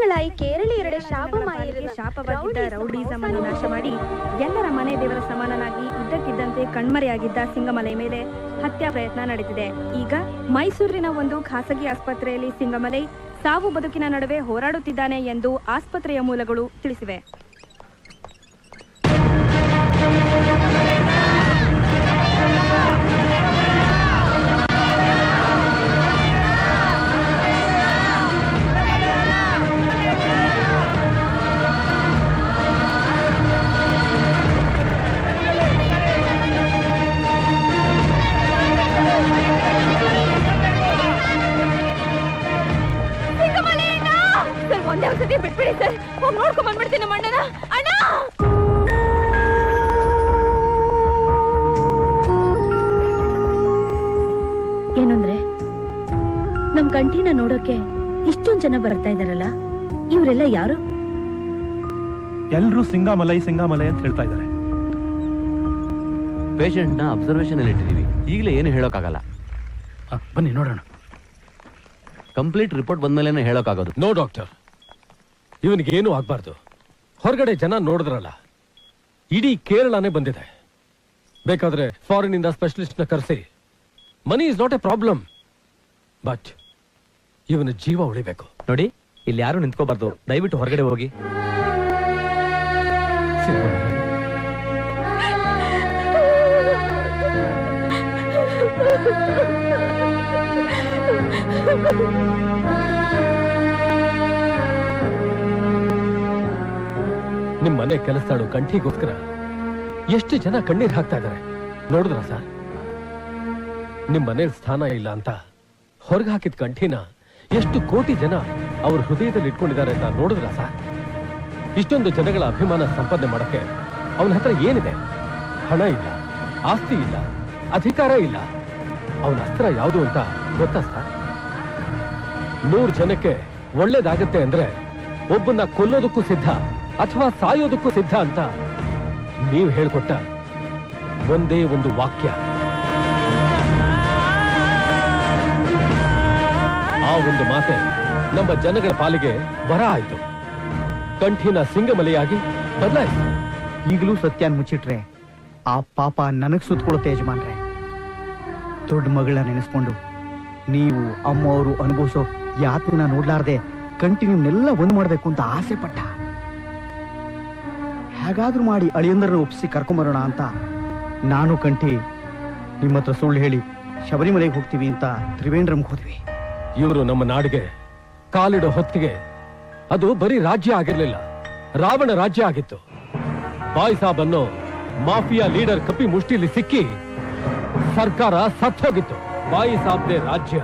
വർഷങ്ങളായി കേരളീയരുടെ ಶಾಪವಾಗಿದ್ದ ರೌಡಿಸಮ್ ಅನ್ನು ನಾಶ ಮಾಡಿ ಎಲ್ಲರ ಮನೆ ದೇವರ ಸಮಾನನಾಗಿ ಇದ್ದಕ್ಕಿದ್ದಂತೆ ಕಣ್ಮರೆಯಾಗಿದ್ದ ಸಿಂಗಮಲೈ ಮೇಲೆ ಹತ್ಯಾ ಪ್ರಯತ್ನ ನಡೆದಿದೆ. ಈಗ ಮೈಸೂರಿನ ಒಂದು ಖಾಸಗಿ ಆಸ್ಪತ್ರೆಯಲ್ಲಿ ಸಿಂಗಮಲೈ ಸಾವು ಬದುಕಿನ ನಡುವೆ ಹೋರಾಡುತ್ತಿದ್ದಾನೆ ಎಂದು ಆಸ್ಪತ್ರೆಯ ಮೂಲಗಳು ತಿಳಿಸಿವೆ. ಒಂದೇ ಒಂದ್ಸತಿ ಬಿಟ್ಬಿಡಿ ಸರ್, ನೋಡ್ಕೊಂಡ್ ಬಂದ್ಬಿಡ್ತೀನಿ ನಮ್ಮ ಅಣ್ಣನ. ಅಣ್ಣ ಏನಂದ್ರೆ ನಮ್ ಕಂಠಿನ ನೋಡೋಕೆ ಇಷ್ಟೊಂದ್ ಜನ ಬರ್ತಾ ಇದಾರಲ್ಲ, ಇವರೆಲ್ಲ ಯಾರು? ಎಲ್ರು ಸಿಂಗಮಲೈ ಸಿಂಗಮಲೈ ಅಂತ ಹೇಳ್ತಾ ಇದ್ದಾರೆ. ಪೇಷಂಟ್ ನ ಅಬ್ಸರ್ವೇಷನ್ ಅಲ್ಲಿ ಇಟ್ಟಿದೀವಿ, ಈಗಲೇ ಏನು ಹೇಳೋಕ್ಕಾಗಲ್ಲ. ಬನ್ನಿ ನೋಡೋಣ. ಕಂಪ್ಲೀಟ್ ರಿಪೋರ್ಟ್ ಬಂದ್ಮೇಲೆ ಹೇಳೋಕ್ಕಾಗೋದು. ನೋ ಡಾಕ್ಟರ್, ಇವನಿಗೆ ಏನು ಆಗ್ಬಾರ್ದು. ಹೊರಗಡೆ ಜನ ನೋಡಿದ್ರಲ್ಲ, ಇಡೀ ಕೇರಳನೇ ಬಂದಿದೆ. ಬೇಕಾದ್ರೆ ಫಾರಿನ್ ಇಂದ ಸ್ಪೆಷಲಿಸ್ಟ್ ನ ಕರೆಸಿ. Money is not A problem, but ಇವನ ಜೀವ ಉಳಿಬೇಕು. ನೋಡಿ, ಇಲ್ಲಿ ಯಾರು ನಿಂತ್ಕೋಬಾರ್ದು, ದಯವಿಟ್ಟು ಹೊರಗಡೆ ಹೋಗಿ. ನಿಮ್ ಮನೆ ಕೆಲಸದಾಳು ಕಂಠಿಗೋಸ್ಕರ ಎಷ್ಟು ಜನ ಕಣ್ಣೀರ್ ಹಾಕ್ತಾ ಇದ್ದಾರೆ ನೋಡಿದ್ರ ಸರ್? ನಿಮ್ ಮನೇಲಿ ಸ್ಥಾನ ಇಲ್ಲ ಅಂತ ಹೊರಗೆ ಹಾಕಿದ ಕಂಠಿನ ಎಷ್ಟು ಕೋಟಿ ಜನ ಅವ್ರ ಹೃದಯದಲ್ಲಿ ಇಟ್ಕೊಂಡಿದ್ದಾರೆ ಅಂತ ನೋಡಿದ್ರ ಸರ್? ಇಷ್ಟೊಂದು ಜನಗಳ ಅಭಿಮಾನ ಸಂಪಾದನೆ ಮಾಡಕ್ಕೆ ಅವನ ಹತ್ರ ಏನಿದೆ? ಹಣ ಇಲ್ಲ, ಆಸ್ತಿ ಇಲ್ಲ, ಅಧಿಕಾರ ಇಲ್ಲ. ಅವನ ಅಸ್ತ್ರ ಯಾವುದು ಅಂತ ಗೊತ್ತಾ ಸರ್? 100 ಜನಕ್ಕೆ ಒಳ್ಳೇದಾಗತ್ತೆ ಅಂದ್ರೆ ಒಬ್ಬನ್ನ ಕೊಲ್ಲೋದಕ್ಕೂ ಸಿದ್ಧ ಅಥವಾ ಸಾಯೋದಕ್ಕೂ ಸಿದ್ಧ ಅಂತ ನೀವು ಹೇಳ್ಕೊಟ್ಟ ಒಂದೇ ಒಂದು ವಾಕ್ಯ. ಆ ಒಂದು ಮಾತೆ ನಮ್ಮ ಜನಗಳ ಪಾಲಿಗೆ ವರ ಆಯ್ತು. ಕಂಠಿನ ಸಿಂಗಮಲೆಯಾಗಿ ಬದಲಾಯಿತು. ಈಗಲೂ ಸತ್ಯನ್ ಮುಚ್ಚಿಟ್ರೆ ಆ ಪಾಪ ನನಗ್ ಸುತ್ತಕೊಳುತ್ತೆ ಯಜಮಾನ್ರೆ. ದೊಡ್ಡ ಮಗಳ ನೆನೆಸ್ಕೊಂಡು ನೀವು ಅಮ್ಮವರು ಅನುಭವಿಸೋ ಯಾತನ್ನ ನೋಡ್ಲಾರ್ದೆ ಕಂಟಿನ್ಯೂನೆಲ್ಲ ಒಂದ್ ಮಾಡ್ಬೇಕು ಅಂತ ಆಸೆ ಪಟ್ಟ. ಹೇಗಾದ್ರೂ ಮಾಡಿ ಅಳಿಯಂದರನ್ನ ಒಪ್ಪಿಸಿ ಕರ್ಕೊಂಬರೋಣ ಅಂತ ನಾನು ಕಂಠಿ ನಿಮ್ಮ ಹತ್ರ ಸುಳ್ಳು ಹೇಳಿ ಶಬರಿಮಲೆಗೆ ಹೋಗ್ತೀವಿ ಅಂತ ತ್ರಿವೇಂದ್ರಂಗೆ ಹೋದ್ವಿ. ಇವರು ನಮ್ಮ ನಾಡಿಗೆ ಕಾಲಿಡೋ ಹೊತ್ತಿಗೆ ಅದು ಬರೀ ರಾಜ್ಯ ಆಗಿರ್ಲಿಲ್ಲ, ರಾವಣ ರಾಜ್ಯ ಆಗಿತ್ತು. ಬಾಯ್ ಸಾಬ್ ಅನ್ನೋ ಮಾಫಿಯಾ ಲೀಡರ್ ಕಪಿ ಮುಷ್ಟಿಲಿ ಸಿಕ್ಕಿ ಸರ್ಕಾರ ಸತ್ತೋಗಿತ್ತು. ಬಾಯಿ ಸಾಬ್ದೆ ರಾಜ್ಯ.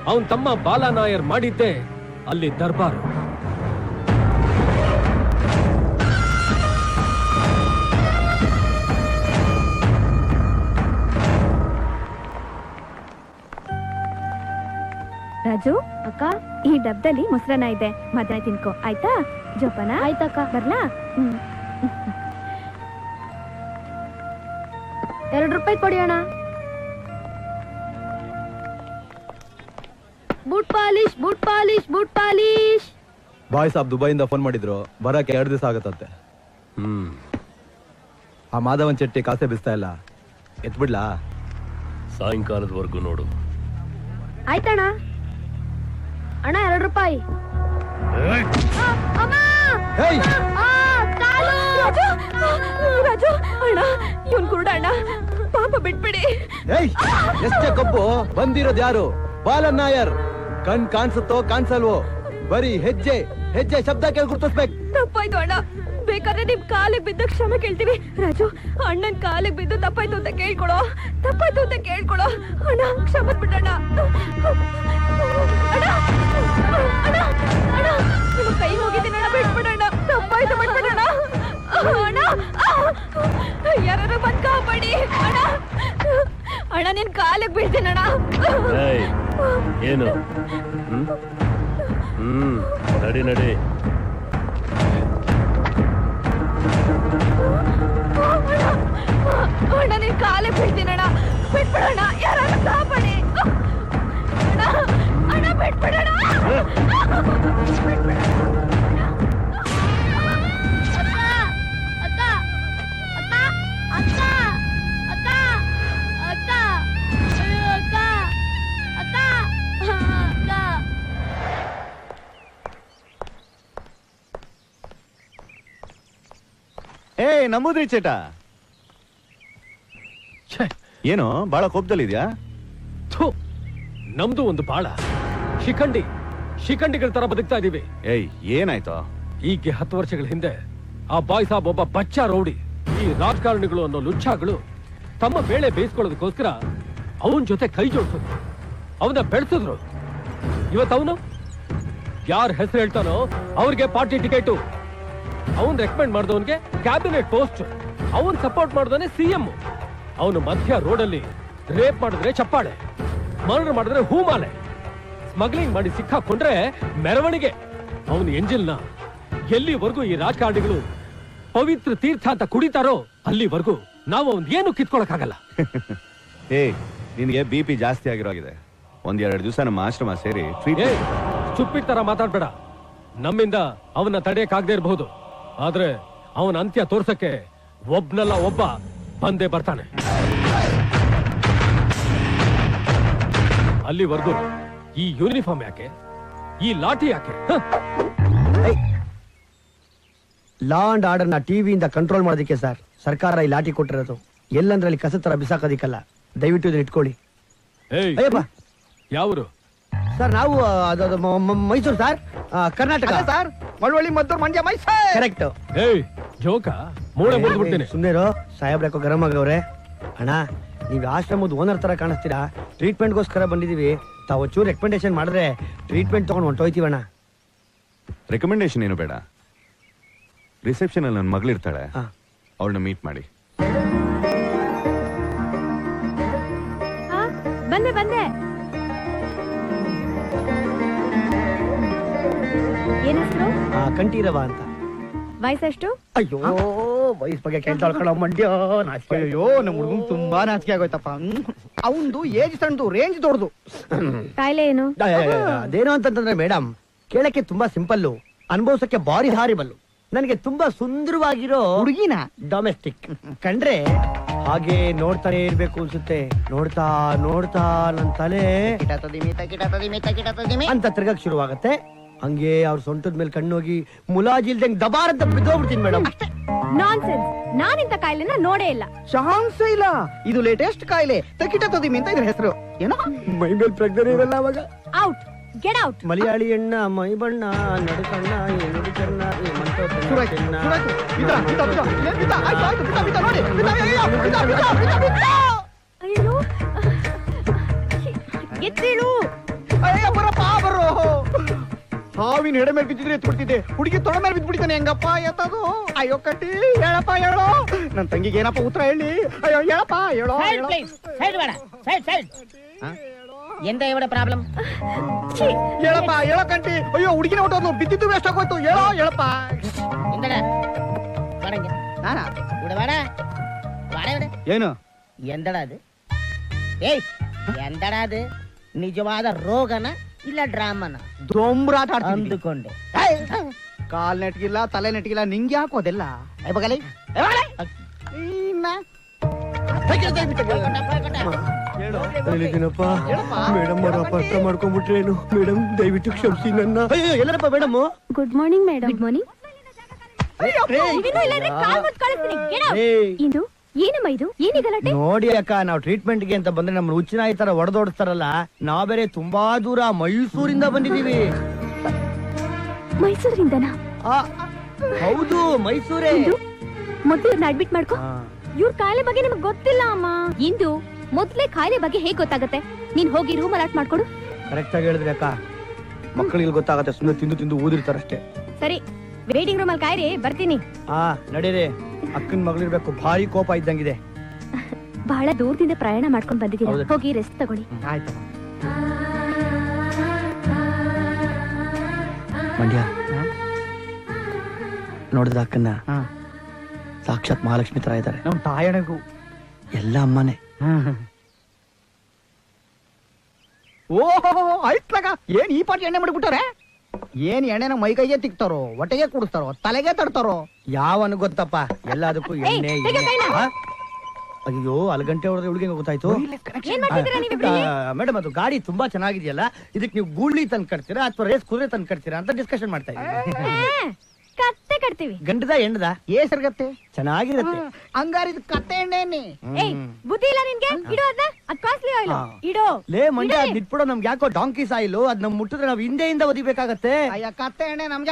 ಅವನ್ ತಮ್ಮ ಬಾಲಾನಾಯರ್ ಮಾಡಿದ್ದೆ ಅಲ್ಲಿ ದರ್ಬಾರು. ರಾಜು ಅಕ್ಕ, ಈ ಡಬ್ಬದಲ್ಲಿ ಮೊಸರನ್ನ ಇದೆ, ಮಧ್ಯಾಹ್ನ ತಿನ್ಕೋ ಆಯ್ತಾ? ಜೋಪಾನ. ಆಯ್ತಕ್ಕ, ಬರ್ಲಾ? 2 ರೂಪಾಯಿ ಕೊಡಿ ಅಣ್ಣ. Boot polish, boot polish, boot polish. ಬಾಯ್ ಸಾಬ್ ದುಬೈಯಿಂದ ಫೋನ್ ಮಾಡಿದ್ರು, ಬರಕ್ಕೆ 2 ದಿವಸ ಆಗತ್ತಂತೆ. ಆ ಮಾಧವನ್ ಚೆಟ್ಟಿ ಕಾಸೆ ಬಿಸ್ತಾ ಇಲ್ಲ, ಎತ್ಬಿಡ್ಲಾ? ಸಾಯಂಕಾಲದವರೆಗೂ ನೋಡು. ಆಯ್ತಣ್ಣ. ಅಣ್ಣ 2 ರೂಪಾಯಿ. ರಾಜು ಅಣ್ಣ, ಇವನ್ ಕುರುಡ ಅಣ್ಣ, ಪಾಪ ಬಿಟ್ಬಿಡಿ. ಎಷ್ಟೇ ಕಬ್ಬು ಬಂದಿರೋದು ಯಾರು? ಬಾಲನ್ ನಾಯರ್. ಕಣ್ ಕಾಣಿಸುತ್ತೋ ಕಾಣಿಸಲ್ವೋ, ಬರೀ ಹೆಜ್ಜೆ ಹೆಜ್ಜೆ ಶಬ್ದ ಕೇಳಿ ಗುರ್ತಿಸ್ಬೇಕು. ತಪ್ಪಾಯ್ತು ಅಣ್ಣ, ಬೇಕಾದ್ರೆ ನಿಮ್ ಕಾಲಿಗೆ ಬಿದ್ದ ಕ್ಷಮೆ ಕೇಳ್ತೀವಿ. ರಾಜು, ಅಣ್ಣನ್ ಕಾಲಿಗೆ ಬಿದ್ದು ತಪ್ಪಾಯ್ತು ಅಂತ ಕೇಳ್ಕೊಳೋ, ತಪ್ಪಾಯ್ತು ಅಂತ ಕೇಳ್ಕೊಳೋ. ಅಣ್ಣ ಕ್ಷಮೆ ಬಿಡಣ್ಣ. ಅಣ್ಣ ಅಣ್ಣ ಅಣ್ಣ, ನಿಮ್ಮ ಕೈ ಹೋಗಿದ್ದೀನಿ ಅಣ್ಣ, ಬಿಟ್ಬಿಡಣ್ಣ. ತಪ್ಪಾಯ್ತು, ಬಿಟ್ಬಿಡಣ್ಣ. ಅಣ್ಣ ಯಾರು ಬಂದ್ ಕಾಪಾಡಿ ಅಣ್ಣ. ಅಣ್ಣ ನಿನ್ ಕಾಲಿಗೆ ಬೀಳ್ತೀನಿ ಅಣ್ಣ. ಏನು? ನಡಿ ನಡಿ. ಅಣ್ಣ ನಿನ್ ಕಾಲಿಗೆ ಬೀಳ್ತೀನಿ ಅಣ್ಣ, ಬಿಟ್ಬಿಡಣ್ಣ. ಯಾರು ಕಾಪಾಡಿ ಅಣ್ಣ. ಅಣ್ಣ ಏ ನಮ್ಮದ್ರಿ ಚೇಟ ಛೇ, ಏನು ಬಹಳ ಕೋಪದಲ್ಲಿದ್ಯಾ? ಥು, ನಮ್ದು ಒಂದು ಬಾಳ ಶಿಖಂಡಿಗಳ ತರ ಬದುಕ್ತಾ ಇದೀವಿ. ಏಯ್ ಏನಾಯ್ತು? ಈಗ 10 ವರ್ಷಗಳ ಹಿಂದೆ ಆ ಬಾಯ್ ಸಾಬ್ ಒಬ್ಬ ಬಚ್ಚಾ ರೌಡಿ. ಈ ರಾಜಕಾರಣಿಗಳು ಅನ್ನೋ ಲುಚ್ಚಾಗಳು ತಮ್ಮ ಬೇಳೆ ಬೇಯಿಸ್ಕೊಳ್ಳೋದಕ್ಕೋಸ್ಕರ ಅವನ್ ಜೊತೆ ಕೈ ಜೋಡಿಸಿದ್ರು, ಅವನ ಬೆಳೆಸಿದ್ರು. ಇವತ್ತವನು ಯಾರ ಹೆಸರು ಹೇಳ್ತಾನೋ ಅವ್ರಿಗೆ ಪಾರ್ಟಿ ಟಿಕೆಟು, ಅವನ್ ರೆಕಮೆಂಡ್ ಮಾಡಿದವನ್ಗೆ ಕ್ಯಾಬಿನೆಟ್ ಪೋಸ್ಟ್, ಅವನ್ ಸಪೋರ್ಟ್ ಮಾಡಿದವನೇ ಸಿಎಂ. ಅವನು ಮಧ್ಯ ರೋಡಲ್ಲಿ ರೇಪ್ ಮಾಡಿದ್ರೆ ಚಪ್ಪಾಳೆ, ಮರ್ಡರ್ ಮಾಡಿದ್ರೆ ಹೂಮಾಲೆ, ಸ್ಮಗ್ಲಿಂಗ್ ಮಾಡಿ ಸಿಕ್ಕಾಕೊಂಡ್ರೆ ಮೆರವಣಿಗೆ. ಅವನ ಎಂಜಿಲ್ನ ಎಲ್ಲಿವರೆಗೂ ಈ ರಾಜಕಾರಣಿಗಳು ಪವಿತ್ರ ತೀರ್ಥ ಅಂತ ಕುಡಿತಾರೋ ಅಲ್ಲಿವರೆಗೂ ನಾವು ಅವನ್ ಏನು ಕಿತ್ಕೊಳಕ್ಕಾಗಲ್ಲ. ಏ ನಿನ್ಗೆ BP ಜಾಸ್ತಿ ಆಗಿರೋಗಿದೆ. 1-2 ದಿವಸ ನಮ್ಮ ಆಶ್ರಮ ಸೇರಿ ಏ, ಚುಪ್ಪಿಟ್ ತರ ಮಾತಾಡ್ಬೇಡ. ನಮ್ಮಿಂದ ಅವನ್ನ ತಡೆಯಕ್ಕಾಗದೇ ಇರಬಹುದು, ಆದ್ರೆ ಅವನ ಅಂತ್ಯ ತೋರ್ಸಕ್ಕೆ ಒಬ್ನಲ್ಲ ಒಬ್ಬ ಬಂದೇ ಬರ್ತಾನೆ. ಅಲ್ಲಿವರೆಗೂ ಈ ಯೂನಿಫಾರ್ಮ್ ಯಾಕೆ, ಈ ಲಾಠಿ ಯಾಕೆ? ಲಾ ಅಂಡ್ ಆರ್ಡರ್ ನ ಟಿವಿಯಿಂದ ಕಂಟ್ರೋಲ್ ಮಾಡೋದಕ್ಕೆ ಸರ್ ಸರ್ಕಾರ ಈ ಲಾಠಿ ಕೊಟ್ಟಿರೋದು. ಎಲ್ಲಂದ್ರಲ್ಲಿ ಕಸ ತರ ಬಿಸಾಕೋದಿಕ್ಕಲ್ಲ. ದಯವಿಟ್ಟು ಇದನ್ನ ಇಟ್ಕೊಳ್ಳಿ. ಏಯ್, ಅಯ್ಯಪ್ಪ ಯಾವರು? ಸರ್ ನಾವು Mysuru sir, Karnataka sir. Malavalli, Maddur, Mandya, Mysuru. Correct. ಏಯ್ ಜೋಕ, ಮೂಳೆ ಮುರಿದ್ಬಿಡ್ತೀನಿ. ಸುಮ್ಮನೆ ಸಾಹೇಬ್ರ ಯಾಕೋ ಗರಂ ಆಗವ್ರೆ. ಅಣ್ಣ, ನೀವು ಆಶ್ರಮದ ಓನರ್ ತರ ಕಾಣಿಸ್ತೀರಾ. ಟ್ರೀಟ್ಮೆಂಟ್ಗೋಸ್ಕರ ಬಂದಿದೀವಿ. ತಾವು ಚೂರು ರೆಕಮೆಂಡೇಶನ್ ಮಾಡಿದ್ರೆ ಟ್ರೀಟ್ಮೆಂಟ್ ತಗೊಂಡು ಹೊಂಟೋಯ್ತೀವಣ್ಣ. ರೆಕಮೆಂಡೇಶನ್ ಏನು ಬೇಡ. ರಿಸೆಪ್ಷನ್ ಅಲ್ಲಿ ನನ್ನ ಮಗಳಿರ್ತಾಳೆ, ಅವಳನ್ನ ಮೀಟ್ ಮಾಡಿ. ಬಂದೆ ಬಂದೆ. ಏನ್ ಹೆಸರು? ಕಂಠೀರವ ಅಂತ. ವಯಸ್ಸೆಷ್ಟು? ಅಯ್ಯೋ, ವಯಸ್ಸು ಬಗ್ಗೆ ಕೇಳ್ತಾಳ್ಕಳ ಮಂಡ್ಯ. ಅಯ್ಯೋ, ನಮ್ಮ ಹುಡುಗನ್ ತುಂಬಾ ನಾಚಿಕೆ ಆಗೋಯ್ತಪ್ಪ. ಅವಂದು ಏಜ್ ಸಣ್ಣದು, ರೇಂಜ್ ದೊಡ್ಡದು. ಕಾಯಿಲೆ ಏನು? ಅದೇನು ಅಂತಂದ್ರೆ ಮೇಡಮ್, ಕೇಳಕ್ಕೆ ತುಂಬಾ ಸಿಂಪಲ್ಲು, ಅನುಭವಿಸಕ್ಕೆ ಬಾರಿ ಹಾರಿಬಲ್ಲು. ನನಗೆ ತುಂಬಾ ಸುಂದರವಾಗಿರೋ ಹುಡುಗಿನ ಡೊಮೆಸ್ಟಿಕ್ ಕಂಡ್ರೆ ಹಾಗೆ ನೋಡ್ತಾನೆ ಇರ್ಬೇಕು ಅನ್ಸುತ್ತೆ. ನೋಡ್ತಾ ನೋಡ್ತಾ ನನ್ ತಲೆ ಅಂತ ತಿರ್ಗಕ್ ಶುರುವಾಗತ್ತೆ. ಹಂಗೆ ಅವ್ರ ಸೊಂಟದ ಮೇಲೆ ಕಣ್ಣೋಗಿ ಮುಲಾಜಿಲ್ದಂಗ್ ದಬಾರ್ ಅಂತ ಬಿದ್ದೋಗ್ಬಿಡ್ತೀನಿ ಮೇಡಮ್. ನಾನ್ಸೆನ್ಸ್. ನಾನಿಂತ ಕಾಯಿಲೆನ ನೋಡೇ ಇಲ್ಲ. ಚಾನ್ಸೇ ಇಲ್ಲ. ಇದು ಲೇಟೆಸ್ಟ್ ಕಾಯಿಲೆ, ತಕಿಟ ತದಿಮಿ ಅಂತ ಇದ್ರ ಹೆಸರು. ಏನೋ ಮೈ ಮೇಲೆ ಪ್ರಜ್ಞೆ ಇರಲ್ಲ ಅವಾಗ. Out, get out. ಮಲಯಾಳಿ ಎಣ್ಣ, ಮೈ ಬಣ್ಣ, ನಡುಕಣ್ಣ, ಎಣ್ಣು ಚೆನ್ನ, ಅಯ್ಯೋ, ಎದ್ದೇಳು. ಹಾವಿನ ಎಡೆ ಮೇಲೆ ಬಿದ್ದಿದ್ರೆ ಎತ್ಬಿಡ್ತಿದ್ದೆ, ಹುಡುಗಿ ತೊಡೆ ಮೇಲೆ ಬಿದ್ಬಿಡ್ತಾನೆ. ಹೆಂಗಪ್ಪ ಎತ್ತದು? ಅಯ್ಯೋ ಕಟ್ಟಿ, ಹೇಳಪ್ಪ ಹೇಳೋ. ನನ್ ತಂಗಿಗೆ ಏನಪ್ಪ ಉತ್ತರ ಹೇಳಿ? ಅಯ್ಯೋ ಹೇಳಪ್ಪ ಹೇಳೋ. ಎಂತ ಇವಡ ಪ್ರಾಬ್ಲಮ್? ಹೇಳಪ್ಪ ಹೇಳೋ ಕಂಟಿ. ಅಯ್ಯೋ ಹುಡುಗಿನ ಹೊಟ್ಟೋದು, ಬಿದ್ದಿದ್ದು ವೇಸ್ಟ್ ಆಗೋಯ್ತು. ಹೇಳೋ ಹೇಳಪ್ಪ. ಎಂದಡ ಬಡಂಗೆ ನಾನಾ ഇവിടെ വാടാ വാടാ ഇവിടെ ಏನು ಎಂದಡ ಅದು? ಏಯ್ ಎಂದಡ ಅದು? ನಿಜವಾದ ರೋಗನ ಇಲ್ಲ ಡ್ರಾಮನ ದೊಂಬ್ರಾಟ ಅಂದುಕೊಂಡೆ. ಕಾಲ್ ನೆಟ್ಗಿಲ್ಲ, ತಲೆ ನೆಟ್ಗಿಲ್ಲ, ನಿಂಗೆ ಹಾಕೋದೆಲ್ಲ. ಬಗಲಿ ಮೇಡಮ್ ಅವ್ರ ಅಪಾರ್ಥ ಮಾಡ್ಕೊಂಡ್ಬಿಟ್ರೇನು? ಮೇಡಮ್ ದಯವಿಟ್ಟು ಕ್ಷಮಿಸಿ ನನ್ನ. ಅಯ್ಯೋ ಎಲ್ಲರಪ್ಪ madam? Good morning madam. Good morning. ಇದು ಏನಮ್ಮ? ಇದು ಏನಿ ಗಲಾಟೆ? ನೋಡಿ ಅಕ್ಕ, ನಾವು ಟ್ರೀಟ್ಮೆಂಟ್ ಗೆ ಅಂತ ಬಂದ್ರೆ ನಮ್ಮ ಹುಚ್ಚಿನಾಯಿ ತರ ಒಡೆದೋಡಿಸ್ತಾರಲ್ಲ. ನಾವ್ ಬೇರೆ ತುಂಬಾ ದೂರ ಮೈಸೂರಿಂದ ಬಂದಿದೀವಿ. ಮೈಸೂರಿಂದನಾ? ಹೌದು, ಮೈಸೂರೇ. ಮೊದ್ಲು ಅಡ್ಮಿಟ್ ಮಾಡ್ಕೊ. ಇವ್ರ ಕಾಯಿಲೆ ಬಗ್ಗೆ ನಿಮ್ಗೆ ಗೊತ್ತಿಲ್ಲ ಅಮ್ಮ. ಇಂದು ಮೊದ್ಲೇ ಕಾಯಿಲೆ ಬಗ್ಗೆ ಹೇಗ್ ಗೊತ್ತಾಗತ್ತೆ? ನೀನ್ ಹೋಗಿ ರೂಮ್ ಅಲಾಟ್ ಮಾಡ್ಕೊಡು. ಕರೆಕ್ಟ್ ಆಗಿ ಹೇಳಿದ್ರಿ ಅಕ್ಕ. ಮಕ್ಕಳಿಗೆ ಗೊತ್ತಾಗತ್ತೆ, ಸುಮ್ಮನೆ ತಿಂದು ತಿಂದು ಊದಿರ್ತಾರಷ್ಟೇ. ಸರಿ, ವೇಟಿಂಗ್ ರೂಮ್ ಅಲ್ಲಿ ಕಾಯಿರಿ, ಬರ್ತೀನಿ. ನಡೀರಿ. ಅಕ್ಕನ ಮಗಳಿರ್ಬೇಕು, ಭಾರಿ ಕೋಪ ಇದ್ದಂಗಿದೆ. ಬಹಳ ದೂರದಿಂದ ಪ್ರಯಾಣ ಮಾಡ್ಕೊಂಡ್ ಬಂದಿದ್ದೀರಾ, ಹೋಗಿ ರೆಸ್ಟ್ ತಗೊಳ್ಳಿ. ಆಯ್ತು ಮಂಡ್ಯ. ನೋಡಿದ ಅಕ್ಕನ್ನ ಸಾಕ್ಷಾತ್ ಮಹಾಲಕ್ಷ್ಮಿ ತರ ಇದ್ದಾರೆ. ನಮ್ ತಾಯಣಗೂ ಎಲ್ಲ ಅಮ್ಮನೇ. ಓಹೋ ಆಯ್ತ್ಲಾಗ ಏನ್ ಈ ಪಾಟಿ ಎಣ್ಣೆ ಮಾಡಿಬಿಟ್ಟಾರೆ? ಏನ್ ಎಣ್ಣೆನ ಮೈಕೈಗೆ ತಿಕ್ತಾರೋ, ಹೊಟ್ಟೆಗೆ ಕುಡಿಸ್ತಾರೋ, ತಲೆಗೆ ತಡ್ತಾರೋ? ಯಾವನು ಗೊತ್ತಪ್ಪ, ಎಲ್ಲದಕ್ಕೂ ಎಣ್ಣೆ ಆ? ಅಯ್ಯೋ ಅಲ್ಲಿ ಗಂಟೆ ಹೊಡೆದ್ರೆ ಹುಡುಗಿ ಗೊತ್ತಾಯ್ತು. ಏನ್ ಮಾಡ್ತಿದ್ದೀರಾ ನೀವಿಬ್ರು? ಮೇಡಮ್ ಅದು ಗಾಡಿ ತುಂಬಾ ಚೆನ್ನಾಗಿದೆಯಲ್ಲ, ಇದಕ್ಕೆ ನೀವು ಗೂಳಿ ತಂದು ಕಟ್ತೀರಾ ಅಥವಾ ರೇಸ್ ಕುದುರೆ ತಂದು ಕಟ್ತೀರಾ ಅಂತ ಡಿಸ್ಕಷನ್ ಮಾಡ್ತಾ ಇದ್ದೀವಿ. ಕತ್ತೆ ಕಟ್ತೀವಿ. ಗಂಡದ ಹೆಣ್ಣದ ಏಸರ್ಗತ್ತೆ ಚೆನ್ನಾಗಿರುತ್ತೆ. ಹಂಗಾರಿದ್ ಕತ್ತೆ ಎಣ್ಣೆ. ಏಯ್ ಬುದ್ಧಿ ಇಲ್ಲ ನಿನ್ಗೆ? ಇಡು ಅದನ್ನ, ಅದ್ ಕಾಸ್ಟ್ಲಿ ಆಯಿಲ್. ಇಡು. ಲೇ ಮಂಡ್ಯ ಅದ್ ನಿಟ್ಬಿಡೋ, ನಮ್ಗೆ ಯಾಕೋ ಡಾಂಕಿ ಸಾಯಿಲು ಅದ್ ನಮ್ ಮುಟ್ಟಿದ್ರೆ ನಾವ್ ಹಿಂದೆಯಿಂದ ಒದಿಬೇಕಾಗತ್ತೆ. ಅಯ್ಯ ಕತ್ತೆ ಎಣ್ಣೆ ನಮ್ಗೆ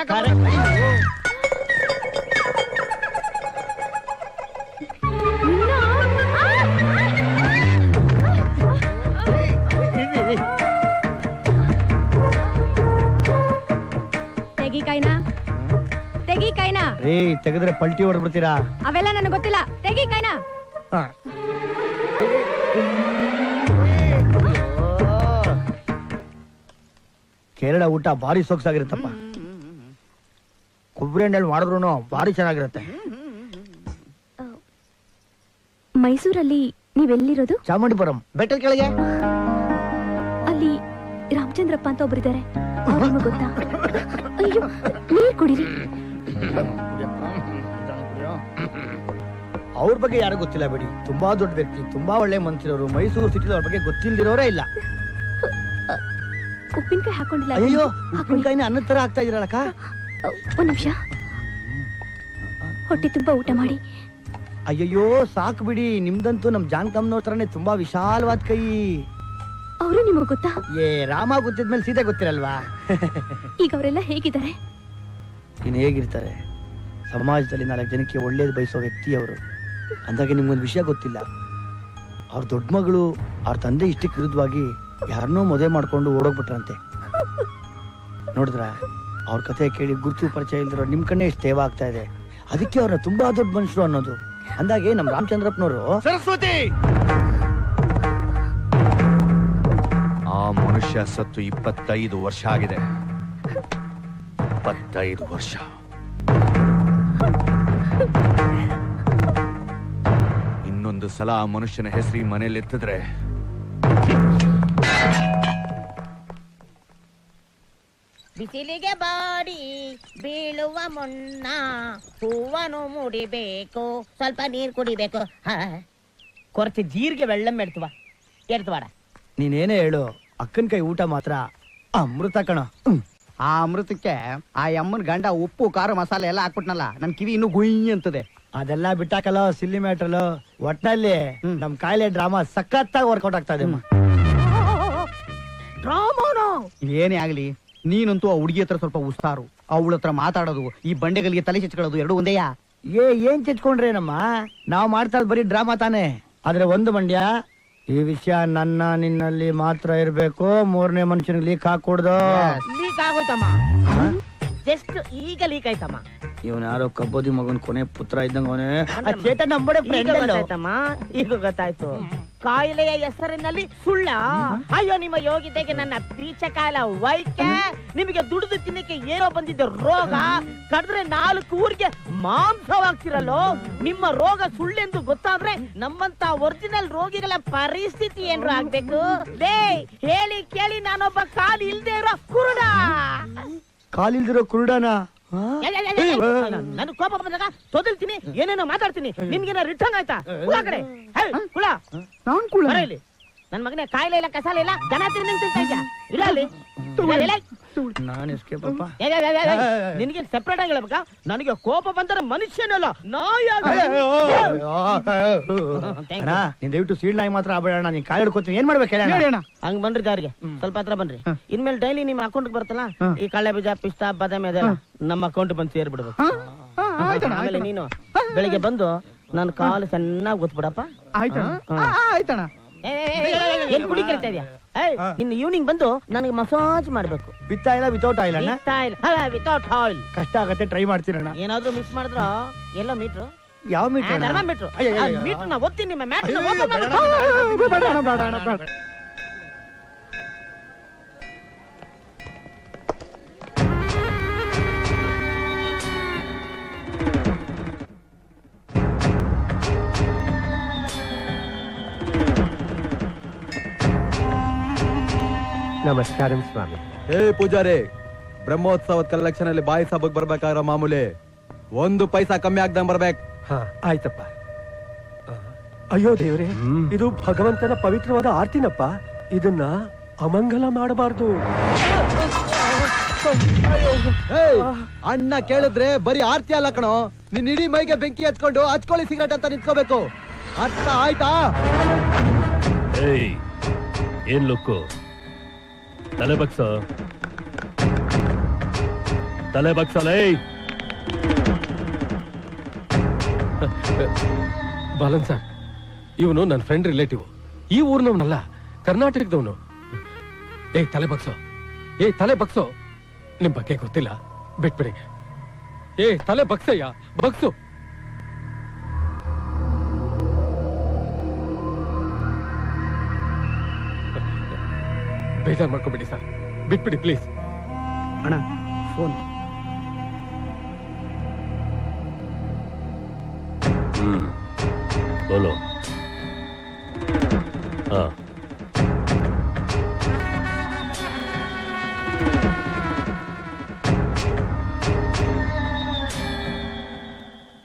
ತೆಗಿ ಕೈನಾ, ತೆಗಿ ಕೈನಾ. ರೀ ತೆಗೆದ್ರೆ ಪಲ್ಟಿ ಹೊಡೆದ್ಬಿಡ್ತೀರಾ? ಅವೆಲ್ಲ ನನಗೆ ಗೊತ್ತಿಲ್ಲ. ತೆಗಿ ಕೈನಾ. ಕೇರಳ ಊಟ ಭಾರಿ ಸೊಗಸಾಗಿರುತ್ತಪ್ಪ. ಕೊಬ್ಬರಿ ಎಣ್ಣೆಲಿ ಮಾಡಿದ್ರು ಭಾರಿ ಚೆನ್ನಾಗಿರುತ್ತೆ. ಮೈಸೂರಲ್ಲಿ ನೀವೆಲ್ಲಿರೋದು? ಚಾಮುಂಡಿಪುರಂ ಬೆಟ್ಟದ ಕೆಳಗೆ. ಅಲ್ಲಿ ರಾಮಚಂದ್ರಪ್ಪ ಅಂತ ಒಬ್ಬರಿದ್ದಾರೆ, ಅವ್ರು ನಿಮಗೆ ಗೊತ್ತಾ? ಅಯ್ಯೋ ನೀರ್ ಕುಡೀರಿ. ಅವ್ರ ಬಗ್ಗೆ ಯಾರು ಗೊತ್ತಿಲ್ಲ ಬಿಡಿ, ತುಂಬಾ ದೊಡ್ಡ ವ್ಯಕ್ತಿ, ತುಂಬಾ ಒಳ್ಳೆ ಮನುಷ್ಯರವರು. ಮೈಸೂರು ಸಿಟಿ ಅವ್ರ ಬಗ್ಗೆ ಗೊತ್ತಿಲ್ದಿರೋರೇ ಇಲ್ಲ. ಉಪ್ಪಿನಕಾಯಿ ಹಾಕೊಂಡಿಲ್ಲ? ಅಯ್ಯೋ ಉಪ್ಪಿನಕಾಯಿನ ಅನ್ನದ ತರ ಆಗ್ತಾ ಇದೀರಲ್ಲಕ್ಕ. ಒಂದ್ ನಿಮಿಷ, ಹೊಟ್ಟೆ ತುಂಬಾ ಊಟ ಮಾಡಿ. ಅಯ್ಯಯ್ಯೋ ಸಾಕು ಬಿಡಿ, ನಿಮ್ದಂತೂ ನಮ್ ಜಾನ್ಕಮ್ನವ್ರ ತರನೇ ತುಂಬಾ ವಿಶಾಲವಾದ ಕೈ. ಅವರು ನಿಮಗ್ ಗೊತ್ತಾ? ಏ ರಾಮ ಗೊತ್ತಿದ್ಮೇಲೆ ಸೀತೆ ಗೊತ್ತಿರಲ್ವಾ? ಈಗ ಅವರೆಲ್ಲ ಹೇಗಿದ್ದಾರೆ? ಇನ್ನು ಹೇಗಿರ್ತಾರೆ, ಸಮಾಜದಲ್ಲಿ 4 ಜನಕ್ಕೆ ಒಳ್ಳೇದು ಬಯಸೋ ವ್ಯಕ್ತಿ ಅವರು. ಅಂದಾಗೆ ನಿಮ್ಗೊಂದು ವಿಷಯ ಗೊತ್ತಿಲ್ಲ, ಅವ್ರ ದೊಡ್ಡ ಮಗಳು ಅವ್ರ ತಂದೆ ಇಷ್ಟಕ್ಕೆ ವಿರುದ್ಧವಾಗಿ ಯಾರನ್ನೋ ಮದುವೆ ಮಾಡ್ಕೊಂಡು ಓಡೋಗ್ಬಿಟ್ರಂತೆ. ನೋಡಿದ್ರ ಅವ್ರ ಕಥೆ ಕೇಳಿ ಗುರುತು ಪರಿಚಯ ಇಲ್ದಿರೋ ನಿಮ್ ಕಣ್ಣೇ ಇಷ್ಟು ತೇವ ಆಗ್ತಾ ಇದೆ. ಅದಕ್ಕೆ ಅವ್ರನ್ನ ತುಂಬಾ ದೊಡ್ಡ ಮನುಷ್ಯರು ಅನ್ನೋದು. ಅಂದಾಗೆ ನಮ್ ರಾಮಚಂದ್ರಪ್ಪನವರು ಸರಸ್ವತಿ, ಆ ಮನುಷ್ಯ ಸತ್ತು 25 ವರ್ಷ ಆಗಿದೆ. 25 ವರ್ಷ. ಇನ್ನೊಂದು ಸಲ ಆ ಮನುಷ್ಯನ ಹೆಸರು ಮನೇಲಿ ಎತ್ತಿದ್ರೆ ಬಿಸಿಲಿಗೆ ಬಾಡಿ ಬೀಳುವ ಮುನ್ನ ಹೂವನು ಮುಡಿಬೇಕು, ಸ್ವಲ್ಪ ನೀರು ಕುಡಿಬೇಕು. ಕೊರಚೆ ಜೀರಿಗೆ ವೆಳ್ಳಂ ಎಡ್ತುವಾಡ. ನೀನೇನೇ ಹೇಳು, ಅಕ್ಕನ ಕೈ ಊಟ ಮಾತ್ರ ಅಮೃತ ಕಣ. ಆ ಅಮೃತಕ್ಕೆ ಆ ಅಮ್ಮನ ಗಂಡ ಉಪ್ಪು ಖಾರ ಮಸಾಲೆ ಎಲ್ಲ ಹಾಕ್ಬಿಟ್ನಲ್ಲ, ನನ್ ಕಿವಿ ಇನ್ನೂ ಗುಯ್ ಅಂತದೆ. ಅದೆಲ್ಲ ಬಿಟ್ಟಾಕಲ್ಲ ಸಿಲ್ಲಿ ಮ್ಯಾಟ್ರಲ್. ಒಟ್ನಲ್ಲಿ ನಮ್ ಕಾಯಿಲೆ ಡ್ರಾಮಾ ಸಖತ್ತಾಗಿ ವರ್ಕೌಟ್ ಆಗ್ತಾ ಇದೆ. ಏನೇ ಆಗ್ಲಿ, ನೀನಂತೂ ಆ ಹುಡುಗಿ ಹತ್ರ ಸ್ವಲ್ಪ ಉಸ್ತಾರು. ಅವಳ ಹತ್ರ ಮಾತಾಡೋದು, ಈ ಬಂಡೆಗಳಿಗೆ ತಲೆ ಚಿಚ್ಕೊಳ್ಳೋದು ಎರಡು ಒಂದೇಯಾ? ಏನ್ ಚಿಚ್ಕೊಂಡ್ರೇನಮ್ಮ, ನಾವ್ ಮಾಡ್ತಾ ಇರೋದು ಬರೀ ಡ್ರಾಮಾ ತಾನೆ. ಆದ್ರೆ ಒಂದು ಮಂಡ್ಯ, ಈ ವಿಷಯ ನನ್ನ ನಿನ್ನಲ್ಲಿ ಮಾತ್ರ ಇರ್ಬೇಕು. 3ನೇ ಮನುಷ್ಯನಿಗೆ ಲೀಕ್ ಹಾಕೊಡ್ದು. ಲೀಕ್ ಆಗೋತಮ್ಮ, ಜಸ್ಟ್ ಈಗ ಲೀಕ್ ಆಯ್ತಮ್ಮ. ಇವನ್ ಯಾರೋ ಕಬ್ಬೋದಿ ಮಗನ್ ಕೊನೆ ಪುತ್ರ ಇದ್ದಂಗ ಅವನೇ. ಈಗ ಗೊತ್ತಾಯ್ತು. ಕಾಯಿಲೆಯ ಹೆಸರಿನಲ್ಲಿ ಸುಳ್ಳ. ಅಯ್ಯೋ ನಿಮ್ಮ ಯೋಗಿತೆಗೆ ನನ್ನ ಬೀಚ ಕಾಲ ವೈಕೆ. ನಿಮಗೆ ದುಡಿದು ತಿನ್ನಕ್ಕೆ ಏನೋ ಬಂದಿದ್ದ ರೋಗ, ಕಡಿದ್ರೆ 4 ಊರಿಗೆ ಮಾಂಸವಾಗ್ತಿರಲ್ಲೋ. ನಿಮ್ಮ ರೋಗ ಸುಳ್ಳೆಂದು ಗೊತ್ತಾದ್ರೆ ನಮ್ಮಂತ ಒರಿಜಿನಲ್ ರೋಗಿಗಳ ಪರಿಸ್ಥಿತಿ ಏನ್ರು ಆಗ್ಬೇಕು? ಹೇಳಿ ಕೇಳಿ ನಾನೊಬ್ಬ ಕಾಲು ಇಲ್ದೇ ಇರೋ ಕುರುಡ. ಕಾಲಿಲ್ದಿರೋ ಕುರುಡನ? ನನ್ ಕೋಪ ಬಂದಾಗ ತೊದಲ್ತೀನಿ, ಏನೇನೋ ಮಾತಾಡ್ತೀನಿ. ನಿಮ್ಗೇನ ರಿಟರ್ನ್ ಆಯ್ತಾ? ಕುಳ ಕಡೆ ಕುಳ ಇಲ್ಲಿ. ನನ್ ಮಗನೇ ಕಾಯಿಲೆ ಇಲ್ಲ, ಕಸಾಲೆ ಇಲ್ಲ, ಜನ ತಿಂತಾ ಇದ್ಯಾ? ಇಲ್ಲ ಅಲ್ಲಿ ನಿನಗೆ ಸೆಪರೇಟ್ ಆಗಿ ಹೇಳ್ಬೇಕಾ? ನನಗೆ ಕೋಪ ಬಂದರೆ ಮನುಷ್ಯನಲ್ಲ ನಾಯಿ. ನೀನ್ ದಯವಿಟ್ಟು ಸೀಳ್ ನಾಯಿ ಮಾತ್ರ ಆಗ್ಬೇಡ. ನೀನ್ ಕಾಯಿ ಹಿಡ್ಕೊತೀನಿ, ಏನ್ ಮಾಡ್ಬೇಕು ಹೇಳ? ಹಂಗ್ ಬನ್ರಿ ದಾರಿಗೆ, ಸ್ವಲ್ಪ ಹತ್ರ ಬನ್ರಿ. ಇನ್ಮೇಲೆ ಡೈಲಿ ನಿಮ್ ಅಕೌಂಟ್ ಬರ್ತಲ್ಲ, ಈ ಕಳ್ಳೆ ಬೀಜ, ಪಿಸ್ತಾ, ಬಾದಾಮಿ ಅದೆಲ್ಲ ನಮ್ಮ ಅಕೌಂಟ್ ಬಂದು ಸೇರ್ಬಿಡ್ಬೇಕು. ಆಮೇಲೆ ನೀನು ಬೆಳಿಗ್ಗೆ ಬಂದು ನನ್ನ ಕಾಲು ಚೆನ್ನಾಗಿ ಗೊತ್ಬಿಡಪ್ಪ. ಆಯ್ತಣ್ಣ. ಏನ್ ಕುಡಿ ಕೇಳ್ತಾ ಇದೀಯ? ಇನ್ನು ಈವ್ನಿಂಗ್ ಬಂದು ನನಗೆ ಮಸಾಜ್ ಮಾಡ್ಬೇಕು. ವಿತ್ ಆಯಿಲ್ ವಿತೌಟ್ ಆಯಿಲ್ ಅಣ್ಣ? Without oil. ಕಷ್ಟ ಆಗತ್ತೆ, ಟ್ರೈ ಮಾಡ್ತೀರಣ್ಣ. ಏನಾದ್ರೂ ಮಿಸ್ ಮಾಡಿದ್ರ ಎಲ್ಲೋ ಮೀಟ್ರು, ಯಾವ ಮೀಟರ್? ಮೀಟ್ರು ಮೀಟ್ರು ನಾ ಓದ್ತೀನಿ. ನಿಮ್ಮ ಮ್ಯಾಟ್ ನಮಸ್ಕಾರ ಸ್ವಾಮಿ. ಹೇ ಪೂಜಾರಿ, ಬ್ರಹ್ಮೋತ್ಸವದ ಕಲೆಕ್ಷನ್ ಅಲ್ಲಿ ಬಾಯಿ ಸಭೆಗೆ ಬರ್ಬೇಕಾಗಿರೋ ಮಾಮೂಲಿ 1 ಪೈಸಾ ಕಮ್ಮಿ ಆಗ್ದಂಗ್ ಬರ್ಬೇಕು. ಹಾ ಆಯ್ತಪ್ಪ. ಅಯ್ಯೋ ದೇವ್ರೆ, ಇದು ಭಗವಂತನ ಪವಿತ್ರವಾದ ಆರ್ತಿನಪ್ಪ, ಇದನ್ನ ಅಮಂಗಲ ಮಾಡಬಾರ್ದು. ಅಣ್ಣ ಕೇಳಿದ್ರೆ ಬರೀ ಆರ್ತಿ ಅಲ್ಲ ಕಣೋ, ನಿನ್ ಇಡೀ ಮೈಗೆ ಬೆಂಕಿ ಹಚ್ಕೊಂಡು ಹಚ್ಕೊಳ್ಳಿ ಸಿಗರೇಟ್ ಅಂತ ನಿಂತ್ಕೋಬೇಕು. ಅರ್ಥ ಆಯ್ತಾ? ಏನ್ ಲುಕ್ಕು? ತಲೆ ಬಗ್ಸೋ, ತಲೆ ಬಗ್ಸಲೇ. ಬಾಲನ್ ಸರ್, ಇವನು ನನ್ನ ಫ್ರೆಂಡ್ ರಿಲೇಟಿವ್, ಈ ಊರ್ನವನಲ್ಲ, ಕರ್ನಾಟಕದವನು. ತಲೆ ಬಗ್ಸೋ, ತಲೆ ಬಗ್ಸೋ. ನಿಮ್ ಬಗ್ಗೆ ಗೊತ್ತಿಲ್ಲ, ಬಿಟ್ಬಿಡಿ. ತಲೆ ಬಗ್ಸಯ್ಯ, ಬಗ್ಸು. ಬೇಜಾರ್ ಮಾಡ್ಕೊಬಿಡಿ ಸರ್, ಬಿಟ್ಬಿಡಿ ಪ್ಲೀಸ್. ಅಣ್ಣ ಫೋನ್. ಬೋಲೋ. ಹಾ,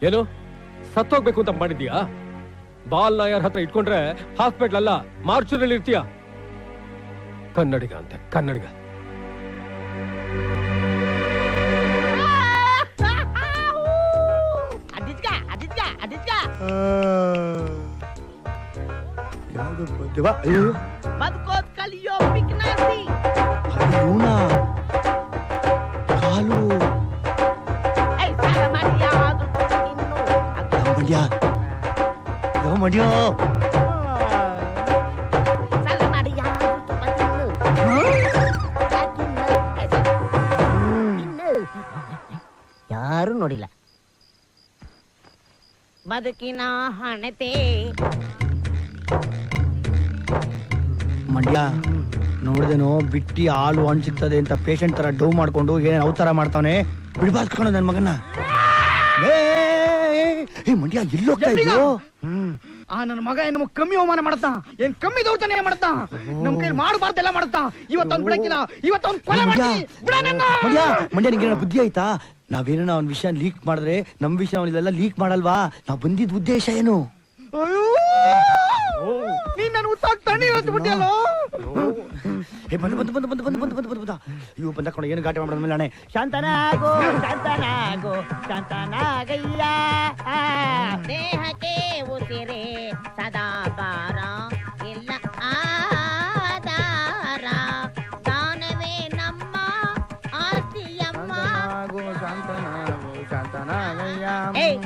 ಏನು ಸತ್ತೋಗ್ಬೇಕು ಅಂತ ಮಾಡಿದ್ಯಾ? ಬಾಲ್ ನಾಯರ್ ಹತ್ರ ಇಟ್ಕೊಂಡ್ರೆ ಹಾಸ್ಪಿಟಲ್ ಅಲ್ಲ, ಮಾರ್ಚುರಿಯಲ್ಲಿ ಇರ್ತೀಯ. ಕನ್ನಡಿಗ ಅಂತೆ, ಕನ್ನಡಿಗ. ಬದುಕೋದ್ ಕಲಿಯೋ ಪಿಕ್ನಾಸಿ. ಕಾಲು ಏಯ್, ಸಾಲ ಮಾಡಿಯಾ? ಅದು ಇನ್ನು ಮಡ್ಯ ಸಾಲ ಮಾಡಿಯಾ? ಅದು ತಿನ್ನು. ಇನ್ನು ಯಾರು ನೋಡಿಲ್ಲ. ಬದುಕಿನ ಹಣತೆ. ಮಂಡ್ಯ ನೋಡ್ದೇನೋ ಬಿಟ್ಟಿ ಹಾಲು ಹಣ್ಣು ಸಿಗ್ತದೆ ಅಂತ ಪೇಷಂಟ್ ತರ ಡೌ ಮಾಡ್ಕೊಂಡು ಏನೇನು ಅವತಾರ ಮಾಡ್ತಾವನೆ. ಬಿಡ್ಬಾರ್ದು ನನ್ ಮಗನ. ಮಂಡ್ಯ ಎಲ್ಲೋಗ್ತಾ ಇದ್ಯೋ? ನನ್ನ ಮಗ ಏನು ಕಮ್ಮಿ ಅವಮಾನ ಮಾಡ್ತಾ, ಏನ್ ಕಮ್ಮಿ ದೌರ್ಜನ್ಯ ಮಾಡ್ತಾ, ನಮ್ ಕೈ ಮಾಡಬಾರ್ದೆಲ್ಲ ಮಾಡ್ತಾ. ಇವತ್ತವ್ನ್ ಬಿಡಕ್ಕಿಲ್ಲ, ಇವತ್ತವ್ನ್ ಕೊಲೆ ಮಾಡ್ತೀನಿ. ಮಂಡ್ಯ ನಿಂಗೆ ಬುದ್ಧಿ ಆಯ್ತಾ? ನಾವೇನ ಅವ್ನ ವಿಷಯ ಲೀಕ್ ಮಾಡಿದ್ರೆ ನಮ್ ವಿಷಯ ಅವನಿಲ್ಲ ಲೀಕ್ ಮಾಡಲ್ವಾ? ನಾವ್ ಬಂದಿದ್ ಉದ್ದೇಶ ಏನು? ನೀನ್ ನನ್ನ ಉತ್ಸಾಹ ತಣ್ಣೀರ್ ಹಚ್ಬಿಟ್ಟಿಯಲ್ಲ. ಇವ್ ಬಂದ ಕಣ, ಏನು ಗಾಟಿ ಮಾಡೋದ್ ಮೇಲೆ ಶಾಂತನಾಗೋ ಶಾಂತನಾಗೋ ಶಾಂತನಾಗಯ್ಯ. ದೇಹಕ್ಕೆ ಉಸಿರೇ ಸದಾಕಾರ, ಎಲ್ಲ ಆಧಾರ. ದಾನವೇ ನಮ್ಮ ಆಸ್ತಿಯಮ್ಮ. ಏಯ್,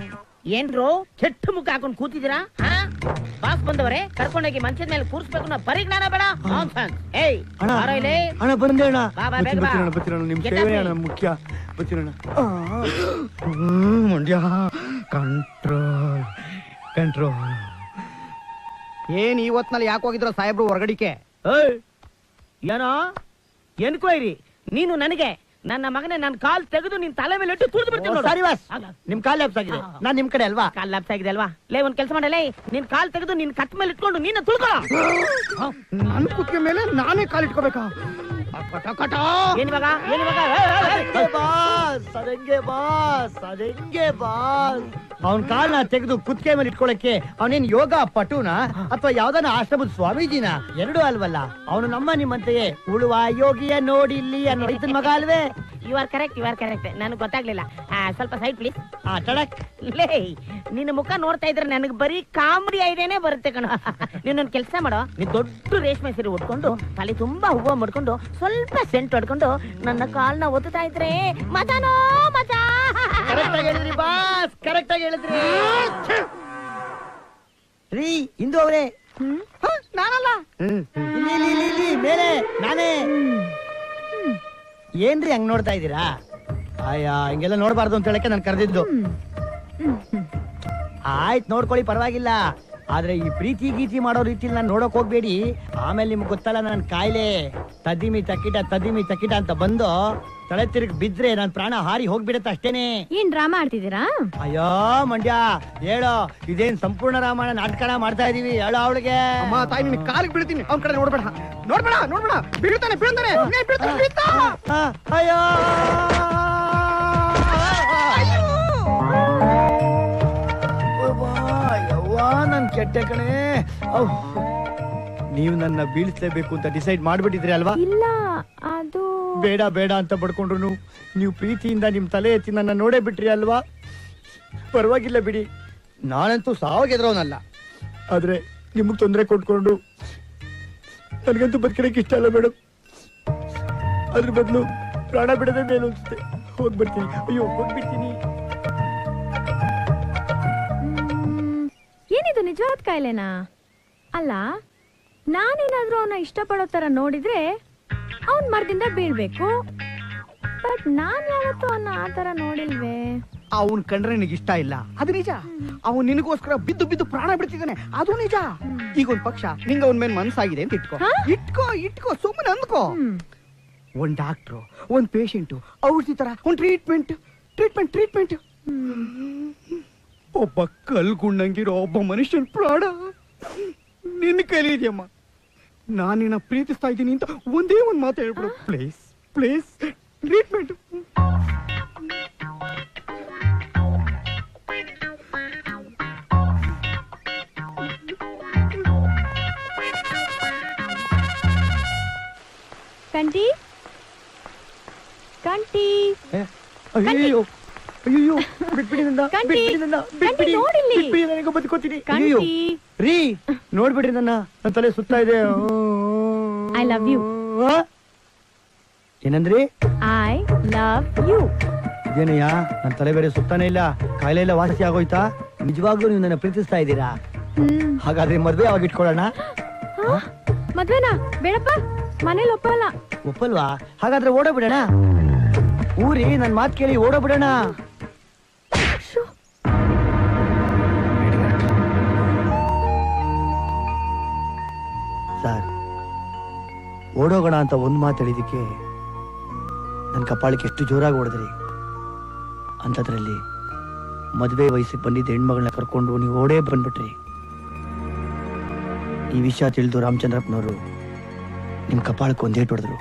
ಏನ್ರು ಕೆಟ್ಟ ಮುಖ ಹಾಕೊಂಡು ಕೂತಿದ್ದೀರಾ? ಬಾಸ್ ಬಂದವರೇ, ಕರ್ಕೊಂಡೋಗಿ ಮಂಚದ ಮೇಲೆ ಕೂರ್ಸ್ಬೇಕು ಅನ್ನೋ ಪರಿಜ್ಞಾನ ಬೇಡ. ಏಯ್, ಬಾರೋ ಇಲ್ಲಿ. ಅಣ್ಣ ಬಂದೆ ಅಣ್ಣ. ಬಾ, ಬಾ, ಬೇಗ ಬಾ. ಬತ್ತಿರೋಣ, ನಿಮ್ ಸೇವೆ ಅಣ್ಣ ಮುಖ್ಯ. ಬತ್ತಿರೋಣ. Mandya control control. ಏನ್ ಇವತ್ನಲ್ಲಿ ಯಾಕೆ ಹೋಗಿದ್ರ ಸಾಹೇಬ್ರು ಹೊರಗಡಿಕೆ? ಏನೋ ಎನ್ಕ್ವೈರಿ? ನೀನು ನನಗೆ ನನ್ನ ಮಗನೇ ನನ್ನ ಕಾಲ್ ತೆಗೆದು ನಿನ್ ತಲೆ ಮೇಲೆ ಇಟ್ಟು ತುಳಿದು ಬಿಡ್ತೀನಿ. ಸರಿ ಬಾಸ್, ನಿಮ್ ಕಾಲ್ ಲ್ಯಾಪ್ಸ್ ಆಗಿದೆ, ನಾನ್ ನಿಮ್ ಕಡೆ ಅಲ್ವಾ? ಕಾಲ್ ಲ್ಯಾಪ್ಸ್ ಆಗಿದೆ ಅಲ್ವಾ? ಲೇ, ಒಂದ್ ಕೆಲಸ ಮಾಡಲೇ, ನಿನ್ ಕಾಲ್ ತೆಗೆದು ನಿನ್ ಕಟ್ ಮೇಲೆ ಇಟ್ಕೊಂಡು ನೀನ ತುಳ್ಕೋ. ನನ್ ಕುತ್ತಿಗೆ ಮೇಲೆ ನಾನೇ ಕಾಲ್ ಇಟ್ಕೋಬೇಕಾ? ಏನಿವಾಗ ಅವನ್ ಕಾಲ್ನ ತೆಗೆದು ಕುತ್ತಿಗೆ ಮೇಲೆ ಇಟ್ಕೊಳಕ್ಕೆ ಅವನೇನ್ ಯೋಗ ಪಟುನಾ ಅಥವಾ ಯಾವ್ದಾನ ಆಶ್ರಮದ ಸ್ವಾಮೀಜಿನ? ಎರಡೂ ಅಲ್ವಲ್ಲ. ಅವನು ನಮ್ಮ ನಿಮ್ಮಂತೆಯೇ ಉಳುವ ಯೋಗಿಯ ನೋಡಿ ಇಲ್ಲಿ ಅನ್ನೋ ರೈತನ ಮಗ ಅಲ್ವೇ? ಯು ಆರ್ ಕರೆಕ್ಟ್, ನನಗೆ ಗೊತ್ತಾಗ್ಲಿಲ್ಲ. ಸ್ವಲ್ಪ ಸೈಡ್ ಪ್ಲೀಸ್. ಟಡಕ್. ಲೇ, ನಿನ್ನ ಮುಖ ನೋಡ್ತಾ ಇದ್ರೆ ನನಗೆ ಬರೀ ಕಾಮಿಡಿ ಐಡಿಯಾನೇ ಬರುತ್ತೆ ಕಣ. ನೀನೊಂದು ಕೆಲಸ ಮಾಡೋ, ನೀನ್ ದೊಡ್ಡ ರೇಷ್ಮೆ ಸೀರೆ ಉಟ್ಕೊಂಡು ತಲೆ ತುಂಬಾ ಹೂವು ಮಾಡ್ಕೊಂಡು ಸ್ವಲ್ಪ ಸೆಂಟ್ ಹೊಡ್ಕೊಂಡು ನನ್ನ ಕಾಲ್ನ ಒತ್ತುತ್ತಾ ಇದ್ರೆ ಮಜಾನೋ ಮಜಾ. ಕರೆಕ್ಟ್ ಆಗಿ ಹೇಳಿದ್ರಿ ಬಾಸ್, ಕರೆಕ್ಟ್ ಆಗಿ ಹೇಳಿದ್ರಿ. ರೀ ಇಂದು ಅವರೇ, ನಾನಲ್ಲ, ಇಲ್ಲಿ ಮೇಲೆ ನಾನೇ. ಏನ್ರಿ ಹಂಗ್ ನೋಡ್ತಾ ಇದ್ದೀರಾ? ಅಯ್ಯ, ಹಿಂಗೆಲ್ಲ ನೋಡ್ಬಾರ್ದು ಅಂತ ಹೇಳಕ್ಕೆ ನಾನು ಕರೆದಿದ್ದು. ಆಯ್ತು, ನೋಡ್ಕೊಳ್ಳಿ, ಪರವಾಗಿಲ್ಲ. ಆದ್ರೆ ಈ ಪ್ರೀತಿ ಗೀತಿ ಮಾಡೋ ರೀತಿಲಿ ನಾನು ನೋಡಕ್ ಹೋಗ್ಬೇಡಿ. ಆಮೇಲೆ ನಿಮ್ಗೆ ಗೊತ್ತಲ್ಲ ನನ್ ಕಾಯಿಲೆ ತದಿಮಿ ತಕ್ಕಿಟ ಅಂತ ಬಂದು ತಲೆ ತಿರುಗಿ ಬಿದ್ರೆ ನನ್ ಪ್ರಾಣ ಹಾರಿ ಹೋಗ್ಬಿಡತ್ತೆ ಅಷ್ಟೇನೆ. ಏನ್ ಡ್ರಾಮಾ ಆಡ್ತಿದ್ದೀರಾ? ಅಯ್ಯೋ ಮಂಡ್ಯ ಹೇಳೋ, ಇದೇನ್ ಸಂಪೂರ್ಣ ರಾಮಾಯಣ ನಾಟಕನ ಮಾಡ್ತಾ ಇದೀವಿ, ಹೇಳೋ ಅವಳಿಗೆ. ಅಮ್ಮ ತಾಯಿ ನಿನ್ ಕಾಲಿಗೆ ಬೀಳ್ತೀನಿ, ಅವ್ನ ಕಡೆ ನೋಡ್ಬೇಡ ಬೀಳ್ತಾನೆ ಅಯ್ಯೋ ನನ್ ಕೆಟ್ಟೆ ಕಣೆ. ನೀವು ನನ್ನ ಬೀಳಿಸ್ಲೇಬೇಕು ಅಂತ ಡಿಸೈಡ್ ಮಾಡ್ಬಿಟ್ಟಿದ್ರಿ ಅಲ್ವಾ? ಇಲ್ಲ, ಅದು ಬೇಡ ಅಂತ ಬಡ್ಕೊಂಡ್ರು ನೀವು ಪ್ರೀತಿಯಿಂದ ನಿಮ್ ತಲೆ ಎತ್ತಿ ನನ್ನ ನೋಡೇ ಬಿಟ್ರಿ ಅಲ್ವಾ? ಪರವಾಗಿಲ್ಲ ಬಿಡಿ, ನಾನಂತೂ ಸಾವಾಗೆದ್ರವನಲ್ಲ. ಆದ್ರೆ ನಿಮಗ್ ತೊಂದರೆ ಕೊಟ್ಕೊಂಡು ನನಗಂತೂ ಬದುಕಕ್ಕೆ ಇಷ್ಟ ಅಲ್ಲ ಮೇಡಮ್. ಅದ್ರ ಬದಲು ಪ್ರಾಣ ಬಿಡದೆ ಮೇಲು ಅನ್ಸುತ್ತೆ. ಹೋಗ್ಬಿಡ್ತೀನಿ, ಅಯ್ಯೋ ಹೋಗ್ಬಿಡ್ತೀನಿ. ಏನಿದು ನಿಜವಾದ ಕಾಯಿಲೆನಾ? ಅಲ್ಲ, ನಾನೇನಾದ್ರೂ ಅವನ ಇಷ್ಟಪಡೋ ತರ ನೋಡಿದ್ರೆ ಅವನ್ ಮರದಿಂದ ಬೀಳ್ಬೇಕು. ಬಟ್ ನಾನ್ ಯಾವತ್ತೂ ಅವನ್ನ ಆ ತರ ನೋಡಿಲ್ವೇ. ಅವನ್ ಕಂಡ್ರೆ ನಿನಗೆ ಇಷ್ಟ ಇಲ್ಲ, ಅದು ನಿಜ. ಅವನ್ ನಿನಗೋಸ್ಕರ ಬಿದ್ದು ಪ್ರಾಣ ಬಿಡ್ತಿದ್ದಾನೆ, ಅದು ನಿಜ. ಈಗ ಒಂದ್ ಪಕ್ಷ ನಿಂಗ ಅವನ್ ಮೇಲೆ ಮನ್ಸಾಗಿದೆ ಅಂತ ಇಟ್ಕೋ ಸುಮ್ಮನೆ ಅಂದ್ಕೋ. ಒಂದ್ ಡಾಕ್ಟ್ರು, ಒಂದ್ ಪೇಷಂಟು, ಔಷಧಿ ತರ ಒಂದ್ ಟ್ರೀಟ್ಮೆಂಟ್. ಒಬ್ಬ ಕಲ್ಗುಂಡಂಗಿರೋ ಒಬ್ಬ ಮನುಷ್ಯನ್ ಪ್ರಾಣ ನಿನ್ನ ಕೈಲಿ ಇದೆಯಮ್ಮ. ನಾನಿನ್ನ ಪ್ರೀತಿಸ್ತಾ ಇದ್ದೀನಿ ಅಂತ ಒಂದೇ ಒಂದ್ ಮಾತು ಹೇಳ್ಬಿಡು ಪ್ಲೀಸ್. ಟ್ರೀಟ್ಮೆಂಟ್. ಕಂಟಿ ಅಯ್ಯೋ ಬಿಟ್ಬಿಡಿ ನನಗೆ ಬದುಕೋತೀನಿ. ಅಯ್ಯೋ ರೀ, ನೋಡ್ಬಿಡ್ರಿ ನನ್ನ ತಲೆ ಸುತ್ತಾ ಇದೆ. I love you. ಏನಂದ್ರಿ? I love you. ಇದೇನಯ್ಯ, ನನ್ನ ತಲೆ ಬೇರೆ ಸುತ್ತಾನೆ ಇಲ್ಲ, ಕಾಯಿಲೆ ಎಲ್ಲ ವಾಸಿ ಆಗೋಯ್ತಾ? ನಿಜವಾಗ್ಲೂ ನೀವು ನನ್ನ ಪ್ರೀತಿಸ್ತಾ ಇದ್ದೀರಾ? ಹಾಗಾದ್ರೆ ಮದ್ವೆ ಯಾವಾಗ ಇಟ್ಕೊಳ್ಳೋಣ? ಮದ್ವೆನಾ? ಬೇಡಪ್ಪ, ಮನೇಲಿ ಒಪ್ಪಲ್ಲ. ಒಪ್ಪಲ್ವಾ? ಹಾಗಾದ್ರೆ ಓಡೋಬಿಡೋಣ. ಊರಿ ನನ್ ಮಾತ್ ಕೇಳಿ ಓಡೋಬಿಡೋಣ. ಸರ್, ಓಡೋಗೋಣ ಅಂತ ಒಂದ್ ಮಾತು ಹೇಳಿದಕ್ಕೆ ನನ್ ಕಪಾಳಕ್ಕೆ ಎಷ್ಟು ಜೋರಾಗಿ ಓಡಿದ್ರಿ. ಅಂತದ್ರಲ್ಲಿ ಮದ್ವೆ ವಯಸ್ಸಿಗೆ ಬಂದಿದ್ದ ಹೆಣ್ಮಗಳನ್ನ ಕರ್ಕೊಂಡು ನೀವು ಓಡೇ ಬಂದ್ಬಿಟ್ರಿ. ಈ ವಿಷಯ ತಿಳಿದು ರಾಮಚಂದ್ರಪ್ಪನವರು ನಿಮ್ ಕಪಾಳಕ್ಕೆ ಒಂದೇಟ್ ಹೊಡೆದ್ರು.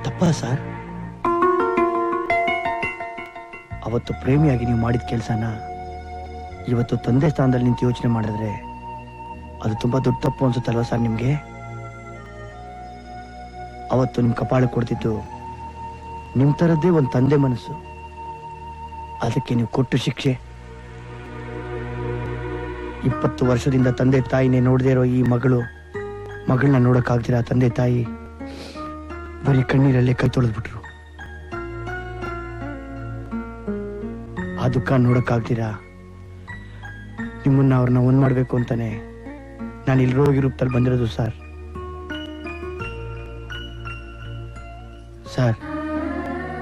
ತಪ್ಪ ಸರ್? ಅವತ್ತು ಪ್ರೇಮಿಯಾಗಿ ನೀವು ಮಾಡಿದ ಕೆಲಸನ ಇವತ್ತು ತಂದೆ ಸ್ಥಾನದಲ್ಲಿ ನಿಂತು ಯೋಚನೆ ಮಾಡಿದ್ರೆ ಅದು ತುಂಬಾ ದೊಡ್ಡ ತಪ್ಪು ಅನ್ಸುತ್ತಲ್ವಾ ಸರ್ ನಿಮ್ಗೆ? ಅವತ್ತು ನಿಮ್ ಕಪಾಳ ಕೊಡ್ತಿದ್ದು ನಿಮ್ ತರದ್ದೇ ಒಂದು ತಂದೆ ಮನಸ್ಸು. ಅದಕ್ಕೆ ನೀವು ಕೊಟ್ಟು ಶಿಕ್ಷೆ. 20 ವರ್ಷದಿಂದ ತಂದೆ ತಾಯಿನೇ ನೋಡದೇ ಇರೋ ಈ ಮಗಳನ್ನ ನೋಡಕ್ಕಾಗ್ದಿರ ತಂದೆ ತಾಯಿ ಬರೀ ಕಣ್ಣೀರಲ್ಲೇ ಕೈ ತೊಳೆದ್ಬಿಟ್ರು. ಆ ದುಃಖ ನೋಡಕ್ಕಾಗ್ದಿರಾ ನಿಮ್ಮನ್ನ ಅವ್ರನ್ನ ಒಂದ್ ಮಾಡ್ಬೇಕು ಅಂತಾನೆ ನಾನು ಇಲ್ಲಿ ರೋಗಿ ರೂಪದಲ್ಲಿ ಬಂದಿರೋದು ಸರ್.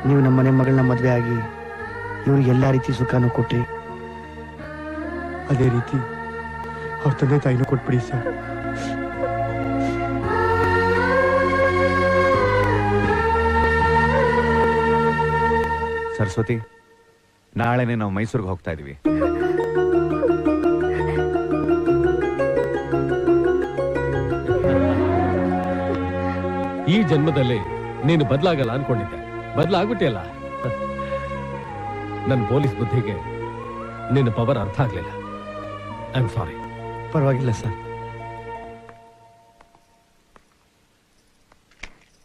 ನೀವು ನಮ್ಮ ಮನೆ ಮಗಳನ್ನ ಮದ್ವೆ ಆಗಿ ಇವ್ರಿಗೆ ಎಲ್ಲಾ ರೀತಿ ಸುಖನೂ ಕೊಟ್ರಿ. ಅದೇ ರೀತಿ ಅವ್ರ ತಂದೆ ತಾಯಿನೂ ಕೊಟ್ಬಿಡಿ ಸರ್. ಸರಸ್ವತಿ, ನಾಳೆನೆ ನಾವು ಮೈಸೂರಿಗೆ ಹೋಗ್ತಾ ಇದೀವಿ. ಈ ಜನ್ಮದಲ್ಲಿ ನೀನು ಬದಲಾಗಲ್ಲ ಅನ್ಕೊಂಡಿದ್ದೆ, ಬದಲಾಗ್ಬಿಟ್ಟಿಯಲ್ಲ. ನನ್ನ ಪೊಲೀಸ್ ಬುದ್ಧಿಗೆ ನಿನ್ನ ಪವರ್ ಅರ್ಥ ಆಗ್ಲಿಲ್ಲ. I am sorry. ಪರವಾಗಿಲ್ಲ ಸರ್.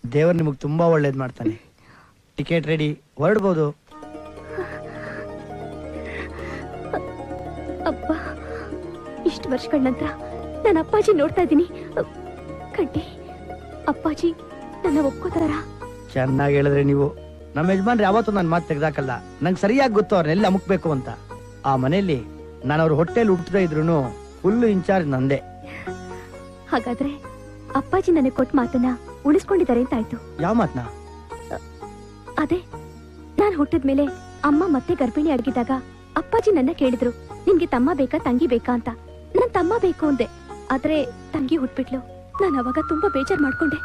ದೇವರು ನಿಮಗೆ ತುಂಬಾ ಒಳ್ಳೇದು ಮಾಡ್ತಾನೆ. ಟಿಕೆಟ್ ರೆಡಿ, ಹೊರಡ್ಬೋದು. ಅಪ್ಪ, ಇಷ್ಟು ವರ್ಷಗಳ ನಂತರ ನನ್ನ ಅಪ್ಪಾಜಿ ನೋಡ್ತಾ ಇದ್ದೀನಿ. ಕಂಟಿ, ಅಪ್ಪಾಜಿ ನನ್ನ ಒಪ್ಕೋತಾರ? ಚೆನ್ನಾಗಿ ಹೇಳಿದ್ರೆ ನೀವು. ನಮ್ಮ ಯಜಮಾನ್ರು ಯಾವತ್ತೂ ನನ್ನ ಮಾತು ತೆಗ್ದಾಕಲ್ಲ. ನಂಗೆ ಸರಿಯಾಗಿ ಗೊತ್ತು ಅವ್ರನ್ನೆಲ್ಲ ಅಮುಕ್ಬೇಕು ಅಂತ. ಆ ಮನೆಯಲ್ಲಿ ನಾನು ಅವ್ರ ಹೊಟ್ಟೆಲಿ ಹುಟ್ಟದೇ ಇದ್ರು ಫುಲ್ ಇನ್ಚಾರ್ಜ್ ನಂದೆ. ಹಾಗಾದ್ರೆ ಅಪ್ಪಾಜಿ ನನಗೆ ಕೊಟ್ಟ ಮಾತನ್ನ ಉಳಿಸ್ಕೊಂಡಿದ್ದಾರೆ ಅಂತ ಆಯ್ತು. ಯಾವ ಮಾತನ್ನ? ಅದೇ, ನಾನ್ ಹುಟ್ಟಿದ್ಮೇಲೆ ಅಮ್ಮ ಮತ್ತೆ ಗರ್ಭಿಣಿ ಆಗಿದ್ದಾಗ ಅಪ್ಪಾಜಿ ನನ್ನ ಕೇಳಿದ್ರು, ನಿನ್ಗೆ ತಮ್ಮ ಬೇಕಾ ತಂಗಿ ಬೇಕಾ ಅಂತ. ನನ್ ತಮ್ಮ ಬೇಕು ಅಂದೆ, ಆದ್ರೆ ತಂಗಿ ಹುಟ್ಬಿಟ್ಲು. ನಾನು ಅವಾಗ ತುಂಬಾ ಬೇಜಾರ್ ಮಾಡ್ಕೊಂಡೆ.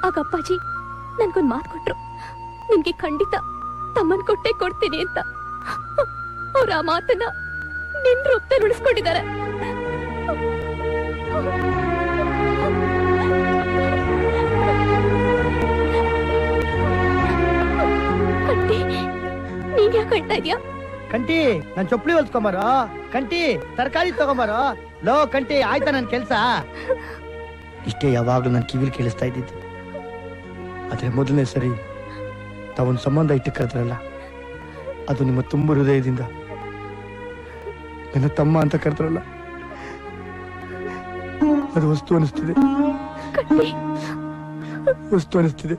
ಆಗ ಅಪ್ಪಾಜಿ ನನ್ಗೊಂದ್ ಮಾತು ಕೊಟ್ರು, ನಿನ್ಗೆ ಖಂಡಿತ ತಮ್ಮನ್ ಕೊಟ್ಟೆ ಕೊಡ್ತೀನಿ ಅಂತ. ಅವ್ರ ಆ ಮಾತನ್ನ ನಿನ್ ರೂಪದಲ್ಲಿ ಉಳಿಸ್ಕೊಂಡಿದ್ದಾರೆ. ಕಂಟಿ, ನೀನ್ ಯಾಕೆ ಅಳ್ತಾ ಇದ್ಯಾ? ಕಂಟಿ ನನ್ ಚೊಪ್ಲಿ ಹೊಲ್ಸ್ಕೊಂಬಾರೋ, ಕಂಟಿ ತರಕಾರಿ ತಗೊಂಬಾರೋ. ಲೋ ಕಂಟಿ, ಆಯ್ತಾ ನನ್ ಕೆಲ್ಸ? ಇಷ್ಟೇ ಯಾವಾಗ್ಲೂ ನನ್ ಕಿವಿಲ್ ಕೇಳಿಸ್ತಾ ಇದ್ದಿದ್ದು. ಆದ್ರೆ ಮೊದಲನೇ ಸರಿ ತಾವೊಂದು ಸಂಬಂಧ ಇಟ್ಟು ಕರೆದ್ರಲ್ಲ, ಅದು ನಿಮ್ಮ ತುಂಬ ಹೃದಯದಿಂದ ನನ್ನ ತಮ್ಮ ಅಂತ ಕರೆದ್ರಲ್ಲ, ಅದು ವಸ್ತು ಅನಿಸ್ತಿದೆ, ವಸ್ತು ಅನಿಸ್ತಿದೆ.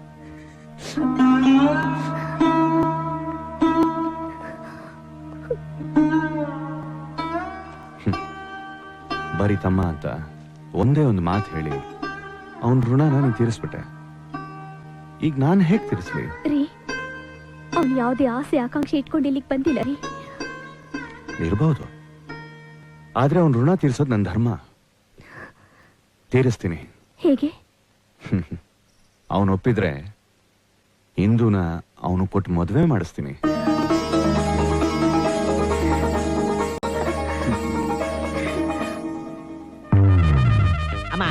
ಬರೀ ತಮ್ಮ ಅಂತ ಒಂದೇ ಒಂದು ಮಾತು ಹೇಳಿ ಅವನ್ ಋಣನ ನೀನ್ ತೀರಿಸ್ಬಿಟ್ಟೆ. ಈಗ ನಾನ್ ಹೇಗ್ ತೀರಿಸ್ಲಿ ರೀ? ಅವ್ನು ಯಾವ್ದೇ ಆಸೆ ಆಕಾಂಕ್ಷೆ ಇಟ್ಕೊಂಡು ಇಲ್ಲಿಗೆ ಬಂದಿಲ್ಲ ರೀ. ಇರ್ಬಹುದು, ಆದ್ರೆ ಅವನ್ ಋಣ ತೀರ್ಸೋದ್ ನನ್ ಧರ್ಮ. ತೀರಿಸ್ತೀನಿ. ಹೇಗೆ? ಅವನು ಒಪ್ಪಿದ್ರೆ ಇಂದುನ ಅವನು ಕೊಟ್ಟು ಮದುವೆ ಮಾಡಿಸ್ತೀನಿ. ಅಮ್ಮ,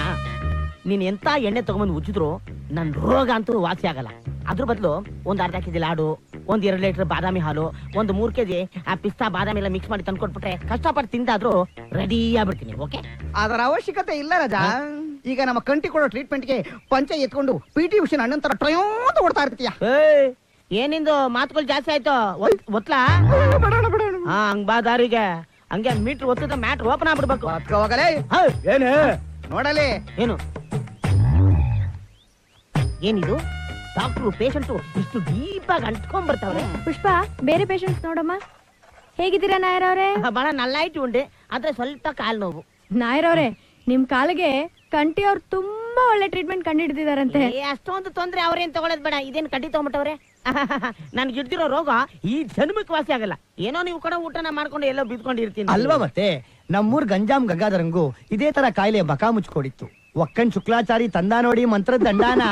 ನೀನ್ ಎಂತ ಎಣ್ಣೆ ತಗೊಂಬಂದು ಉಜ್ಜಿದ್ರು ನನ್ ರೋಗ ಅಂತೂ ವಾಸಿ ಆಗಲ್ಲ. ಅದ್ರ ಬದಲು ಒಂದ್ ಅರ್ಧ ಕೆಜಿ ಲಾಡು, ಒಂದ್ 2 ಲೀಟರ್ ಬಾದಾಮಿ ಹಾಲು, ಒಂದು 3 ಕೆಜಿ ಆ ಪಿಸ್ತಾ ಬಾದಾಮಿ ಎಲ್ಲ ಮಿಕ್ಸ್ ಮಾಡಿ ತಂದ್ಕೊಟ್ಬಿಟ್ರೆ ಕಷ್ಟಪಟ್ಟು ತಿಂದಾದ್ರೂ ರೆಡಿ ಆಗ್ಬಿಡ್ತೀನಿ. ಓಕೆ? ಅದರ ಅವಶ್ಯಕತೆ ಇಲ್ಲ ರಾಜ. ಈಗ ನಮ್ಮ ಕಂಟಿ ಕೊಡೋ ಟ್ರೀಟ್ಮೆಂಟ್ಗೆ ಪಂಚ ಎತ್ಕೊಂಡು PT ಉಷನ್ ಅಣ್ಣನ್ ತರ ಟ್ರಯೋಂತ ಓಡ್ತಾ ಇರ್ತೀಯ. ಏನಿಂದು ಮಾತುಗಳು ಜಾಸ್ತಿ ಆಯ್ತು, ಒತ್ಲಾ? ಹಾ, ಹಂಗ್ ಬಾ ದಾರಿಗೆ. ಹಂಗೆ ಮೀಟರ್ ಒತ್ತಿದ್ರೆ ಮ್ಯಾಟ್ರ್ ಓಪನ್ ಆಗ್ಬಿಡ್ಬೇಕು. ಹೋಗಲೇ. ಏನು ನೋಡಲೇ? ಏನು ಏನಿದು? ಡಾಕ್ಟ್ರು ಪೇಷಂಟು ಇಷ್ಟು ಡೀಪ್ ಆಗಿ ಅಂಟ್ಕೊಂಡ್ ಬರ್ತಾವ್ರೆ. ಪುಷ್ಪ, ಬೇರೆ ಪೇಷಂಟ್ಸ್ ನೋಡಮ್ಮ. ಹೇಗಿದ್ದೀರಾ ನಾಯರ್ ಅವ್ರೆ? ಬಹಳ ನಲ್ಲಾಯ್ತು ಉಂಡೆ, ಆದ್ರೆ ಸ್ವಲ್ಪ ಕಾಲ್ ನೋವು. ನಾಯರ್ ಅವ್ರೆ, ನಿಮ್ ಕಾಲಿಗೆ ಕಂಟಿ ಅವ್ರು ತುಂಬಾ ಒಳ್ಳೆ ಟ್ರೀಟ್ಮೆಂಟ್ ಕಂಡಿಡಿದಾರಂತೆ. ಅಷ್ಟೊಂದು ತೊಂದ್ರೆ ಅವ್ರೇನ್ ತಗೊಳ್ಳೋದ್ ಬೇಡ, ಇದೇನ್ ಕಡ್ಡಿ ತಗೊಂಬಿಟ್ಟವ್ರೆ. ನನ್ಗೆ ಹಿಡ್ದಿರೋ ರೋಗ ಈ ಜನ್ಮಕ್ಕೆ ವಾಸಿ ಆಗಲ್ಲ. ಏನೋ ನೀವು ಕೂಡ ಊಟನ ಮಾಡ್ಕೊಂಡು ಎಲ್ಲೋ ಬಿದ್ಕೊಂಡಿರ್ತೀನಿ ಅಲ್ವಾ? ಮತ್ತೆ ನಮ್ಮೂರ್ ಗಂಜಾಮ್ ಗಂಗಾಧರಂಗು ಇದೇ ತರ ಕಾಯಿಲೆ ಬಕಾ ಮುಚ್ಕೊಡಿತ್ತು. ಒಕ್ಕನ್ ಶುಕ್ಲಾಚಾರಿ ತಂದ ನೋಡಿ ಮಂತ್ರ ದಂಡಾನ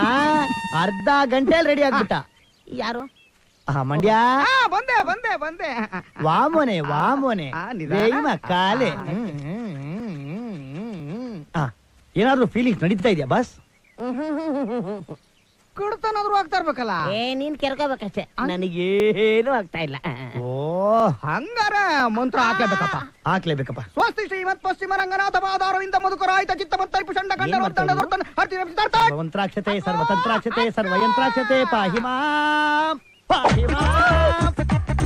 ಅರ್ಧ ಗಂಟೆಯಲ್ಲಿ ರೆಡಿ ಆಗ್ಬಿಟ್ಟ. ಯಾರು? ಮಂಡ್ಯ ಬಂದೆ ಬಂದೆ ಬಂದೆ. ವಾಮನೆ ವಾಮನೆ ದೈವ ಕಾಲೆ. ಏನಾದ್ರು ಫೀಲಿಂಗ್ಸ್ ನಡೀತಾ ಇದೆಯಾ ಬಾಸ್? ಕುಡ್ತಾನಾದ್ರೂ ಆಗ್ತಾ ಇರ್ಬೇಕಲ್ಲ. ನೀನ್ ಕೆರ್ಕೋಬೇಕಷ್ಟೇ, ನನಗೇನು ಆಗ್ತಾ ಇಲ್ಲ. ಓ, ಹಂಗಾರ ಮಂತ್ರ ಹಾಕ್ಲೇಬೇಕಪ್ಪ. ಹಾಕ್ಲೇಬೇಕಪ್ಪ. ಸ್ವಸ್ತಿ ಶ್ರೀಮತ್ ಪಶ್ಚಿಮ ರಂಗನಾಥ ಪಾದಾರವಿಂದ ಮಧುಕರಾಯಿತ ಚಿತ್ತಮತ್ತೈ ಪುಷಂಡ ಕಂಡ ಸರ್ವಂತ್ರಾಕ್ಷತೆ ಸರ್ವತಂತ್ರಾಕ್ಷತೆ ಸರ್ವಯಂತ್ರಾಕ್ಷತೆ ಪಾಹಿ ಮಾಂ ಪಾಹಿ ಮಾಂ.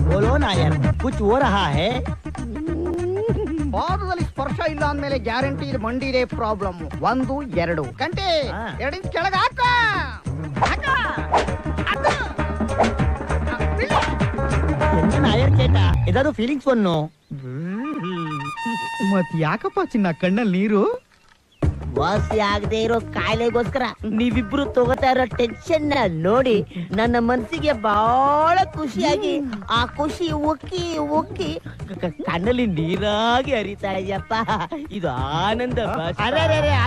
ಬೋಲೋ ನಾಯರ್, ಕುಚ್ ಹೋ ರಹಾ ಹೈ? ಪಾದದಲ್ಲಿ ಸ್ಪರ್ಶ ಇಲ್ಲ ಅಂದ್ಮೇಲೆ ಗ್ಯಾರಂಟಿ ಇದು ಮಂಡಿದೆ ಪ್ರಾಬ್ಲಮ್. 1 2 ಗಂಟೆ 2 ಇಂಚ್ ಕೆಳಗೆ ಹಾಕ. ನಾಯರ್ ಕೇಟ ಇದಾದ್ರು ಫೀಲಿಂಗ್ಸ್ ಒನ್ನು. ಮತ್ ಯಾಕಪ್ಪ ಚಿನ್ನ ಕಣ್ಣಲ್ಲಿ ನೀರು? ವಾಸಿ ಆಗದೆ ಇರೋ ಕಾಯಿಲೆಗೋಸ್ಕರ ನೀವಿಬ್ರು ತಗೋತಾ ಇರೋ ಟೆನ್ಷನ್ ನೋಡಿ ನನ್ನ ಮನ್ಸಿಗೆ ಬಹಳ ಖುಷಿಯಾಗಿ ಆ ಖುಷಿ ಉಕ್ಕಿ ಉಕ್ಕಿ ಕಣ್ಣಲ್ಲಿ ನೀರಾಗಿ ಹರಿತಾ ಇದೆಯಪ್ಪ. ಇದು ಆನಂದ.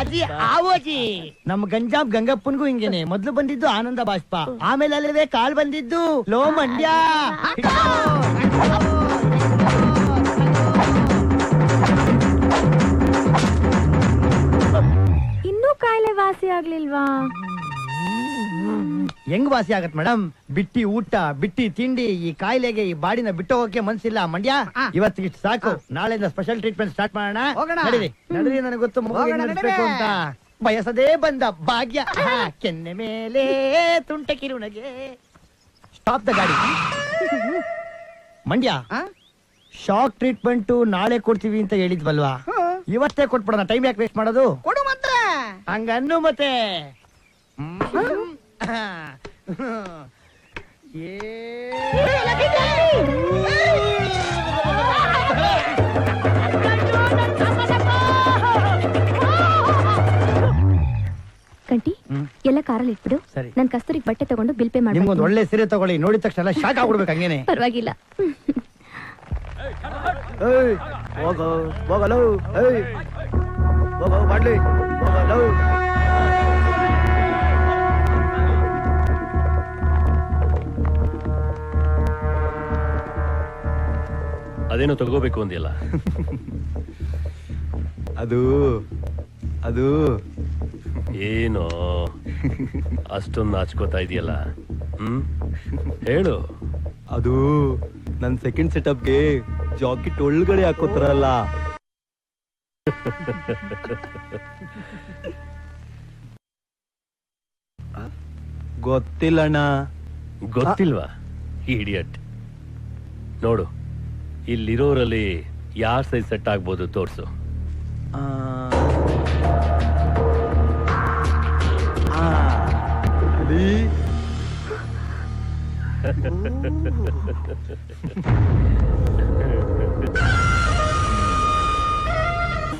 ಅಜ್ಜಿ ಆವೋಜಿ. ನಮ್ಮ ಗಂಜಾಮ್ ಗಂಗಪ್ಪನ್ಗೂ ಹಿಂಗೇನೆ. ಮೊದ್ಲು ಬಂದಿದ್ದು ಆನಂದ ಬಾಷ್ಪ, ಆಮೇಲೆ ಅಲ್ಲವೇ ಕಾಲ್ ಬಂದಿದ್ದು ಲೋ ಮಂಡ್ಯ. ಇನ್ನೂ ಕಾಯಿಲೆ ವಾಸಿ ಆಗ್ಲಿಲ್ವಾ? ಹೆಂಗ್ ವಾಸಿ ಆಗತ್ ಮೇಡಮ್? ಬಿಟ್ಟಿ ಊಟ, ಬಿಟ್ಟಿ ತಿಂಡಿ, ಈ ಕಾಯಿಲೆಗೆ ಈ ಬಾಡಿನ ಬಿಟ್ಟು ಹೋಗಕ್ಕೆ ಮನ್ಸಿಲ್ಲ ಮಂಡ್ಯ. ಇವತ್ತಿಗೆ ಸಾಕು, ನಾಳೆಯಿಂದ ಸ್ಪೆಷಲ್ ಟ್ರೀಟ್ಮೆಂಟ್ ಸ್ಟಾರ್ಟ್ ಮಾಡೋಣ. ನಡೀರಿ ನಡೀರಿ, ನನಗೆ ಗೊತ್ತು ಮಗುವಿಗೆ ನಡೆಸ್ಬೇಕು ಅಂತ. ಬಯಸದೇ ಬಂದ ಭಾಗ್ಯ ಕೆನ್ನೆ ಮೇಲೆ ತುಂಟ ಕಿರುನಗೆ. ಸ್ಟಾಪ್ ದ ಗಾಡಿ. ಮಂಡ್ಯ, ಶಾಕ್ ಟ್ರೀಟ್ಮೆಂಟ್ ನಾಳೆ ಕೊಡ್ತೀವಿ ಅಂತ ಹೇಳಿದ್ವಲ್ವಾ? ಇವತ್ತೇ ಕೊಟ್ಬಿಡೋಣ, ಟೈಮ್ ಯಾಕೆ ವೇಸ್ಟ್ ಮಾಡೋದು? ಕೊಡು ಮಾತ್ರ. ಹಂಗನ್ನು ಮತ್ತೆ ಕಂಟಿ, ಎಲ್ಲ ಕಾರಲ್ಲಿ ಇಟ್ಬಿಡು. ಸರಿ. ನನ್ ಕಸ್ತೂರಿಗೆ ಬಟ್ಟೆ ತಗೊಂಡು ಬಿಲ್ ಪೇ ಮಾಡಿ. ನಿಮ್ಗೊಂದು ಒಳ್ಳೆ ಸೀರೆ ತಗೊಳ್ಳಿ, ನೋಡಿದ ತಕ್ಷಣ ಶಾಕ್ ಆಗ್ಬಿಡ್ಬೇಕು. ಹಂಗೇನೆ ಏಯ್ ಹೋಗೋ ಹೋಗಲು ಏಯ್ ಹೋಗೋ ಮಾಡ್ಲಿ ಹೋಗಲು. ಅದೇನೋ ತಗೋಬೇಕು ಅಂದಿಲ್ಲ. ಅದು ಅದು ಏನೋ ಅಷ್ಟೊಂದು ನಾಚ್ಕೋತಾ ಇದೆಯಲ್ಲ. ಹೇಳು. ಅದು ನನ್ ಸೆಕೆಂಡ್ ಸೆಟಪ್ಗೆ ಜಾಕೆಟ್ ಒಳಗಡೆ ಹಾಕೋತಾರಲ್ಲ. ಗೊತ್ತಿಲ್ಲಣ್ಣ. ಗೊತ್ತಿಲ್ವಾ ಇಡಿಯಟ್? ನೋಡು, ಇಲ್ಲಿರೋರಲ್ಲಿ ಯಾರ್ ಸೈಜ್ ಸೆಟ್ ಆಗ್ಬೋದು ತೋರ್ಸು.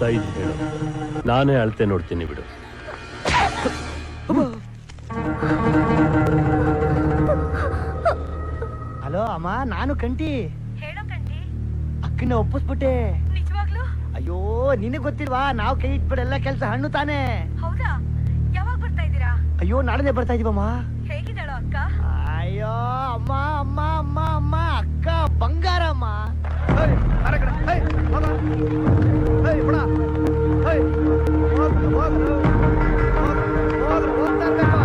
ಸೈಜ್ ಹೇಳು, ನಾನೇ ಅಳತೆ ನೋಡ್ತೀನಿ ಬಿಡು. ಹಲೋ ಅಮ್ಮ, ನಾನು ಕಂಟಿ. ಅಕ್ಕನ ಒಪ್ಪಿಸ್ಬಿಟ್ಟೆ. ಅಯ್ಯೋ ನಿನಗ್ ಗೊತ್ತಿಲ್ವಾ, ನಾವು ಕೈ ಇಟ್ಬಿಟ್ಟು ಎಲ್ಲ ಕೆಲಸ ಹಣ್ಣು ತಾನೆ. ಹೌದಾ? ಯಾವಾಗ ಬರ್ತಾ ಇದ್ದೀರಾ? ಅಯ್ಯೋ ನಾಳೆನೆ ಬರ್ತಾ ಇದೀವಮ್ಮ. ಹೇಗಿದ್ದಾಳೋ ಅಕ್ಕ? ಅಯ್ಯೋ ಅಮ್ಮ ಅಮ್ಮ ಅಮ್ಮ ಅಮ್ಮ ಅಕ್ಕ ಬಂಗಾರಮ್ಮ. ಏಯ್, ಬಾರ ಕಡೆ. ಏಯ್, ಹೋಗ. ಏಯ್, ಬಿಡ. ಏಯ್, ಹೋಗ್ರು, ಹೋಗ್ರು. ಹೋಗ್ತಾ ಇರ್ಬೇಕು.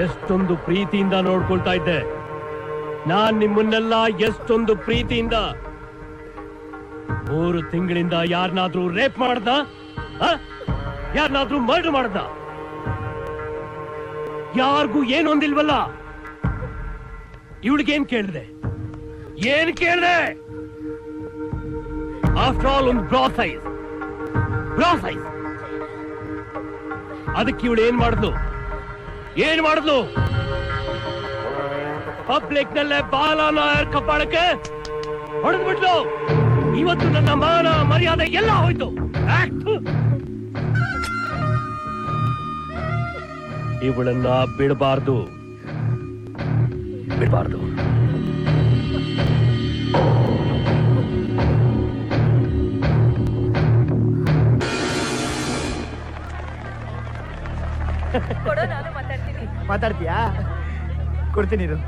ಎಷ್ಟೊಂದು ಪ್ರೀತಿಯಿಂದ ನೋಡ್ಕೊಳ್ತಾ ಇದ್ದೆ ನಾನ್ ನಿಮ್ಮನ್ನೆಲ್ಲ, ಎಷ್ಟೊಂದು ಪ್ರೀತಿಯಿಂದ. 3 ತಿಂಗಳಿಂದ ಯಾರನ್ನಾದ್ರೂ ರೇಪ್ ಮಾಡ್ದ? ಯಾರನ್ನಾದ್ರೂ ಮರ್ಡರ್ ಮಾಡ್ದ? ಯಾರಿಗೂ ಏನು ಅಂದಿಲ್ವಲ್ಲ. ಇವಳಿಗೇನ್ ಕೇಳಿದೆ? ಏನ್ ಕೇಳಿದೆ? ಆಫ್ಟರ್ ಆಲ್ ಒಂದು ಬ್ರಾ ಸೈಜ್. ಅದಕ್ಕೆ ಇವಳು ಏನ್ ಮಾಡಿದ್ಲು? ಪಬ್ಲಿಕ್ ನಲ್ಲೇ ಬಾಲನ ಕಪಾಳಕ್ಕೆ ಹೊಡೆದ್ಬಿಟ್ಲು. ಇವತ್ತು ನನ್ನ ಮಾನ ಮರ್ಯಾದೆ ಎಲ್ಲ ಹೋಯ್ತು. ಇವಳನ್ನ ಬಿಡಬಾರ್ದು. ಮಾತಾಡ್ತೀಯಾ? ಕೊಡ್ತೀನಿ ಇರು.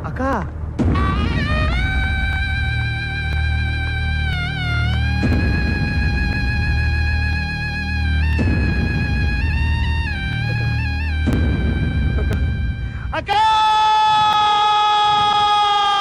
ಅಕ್ಕ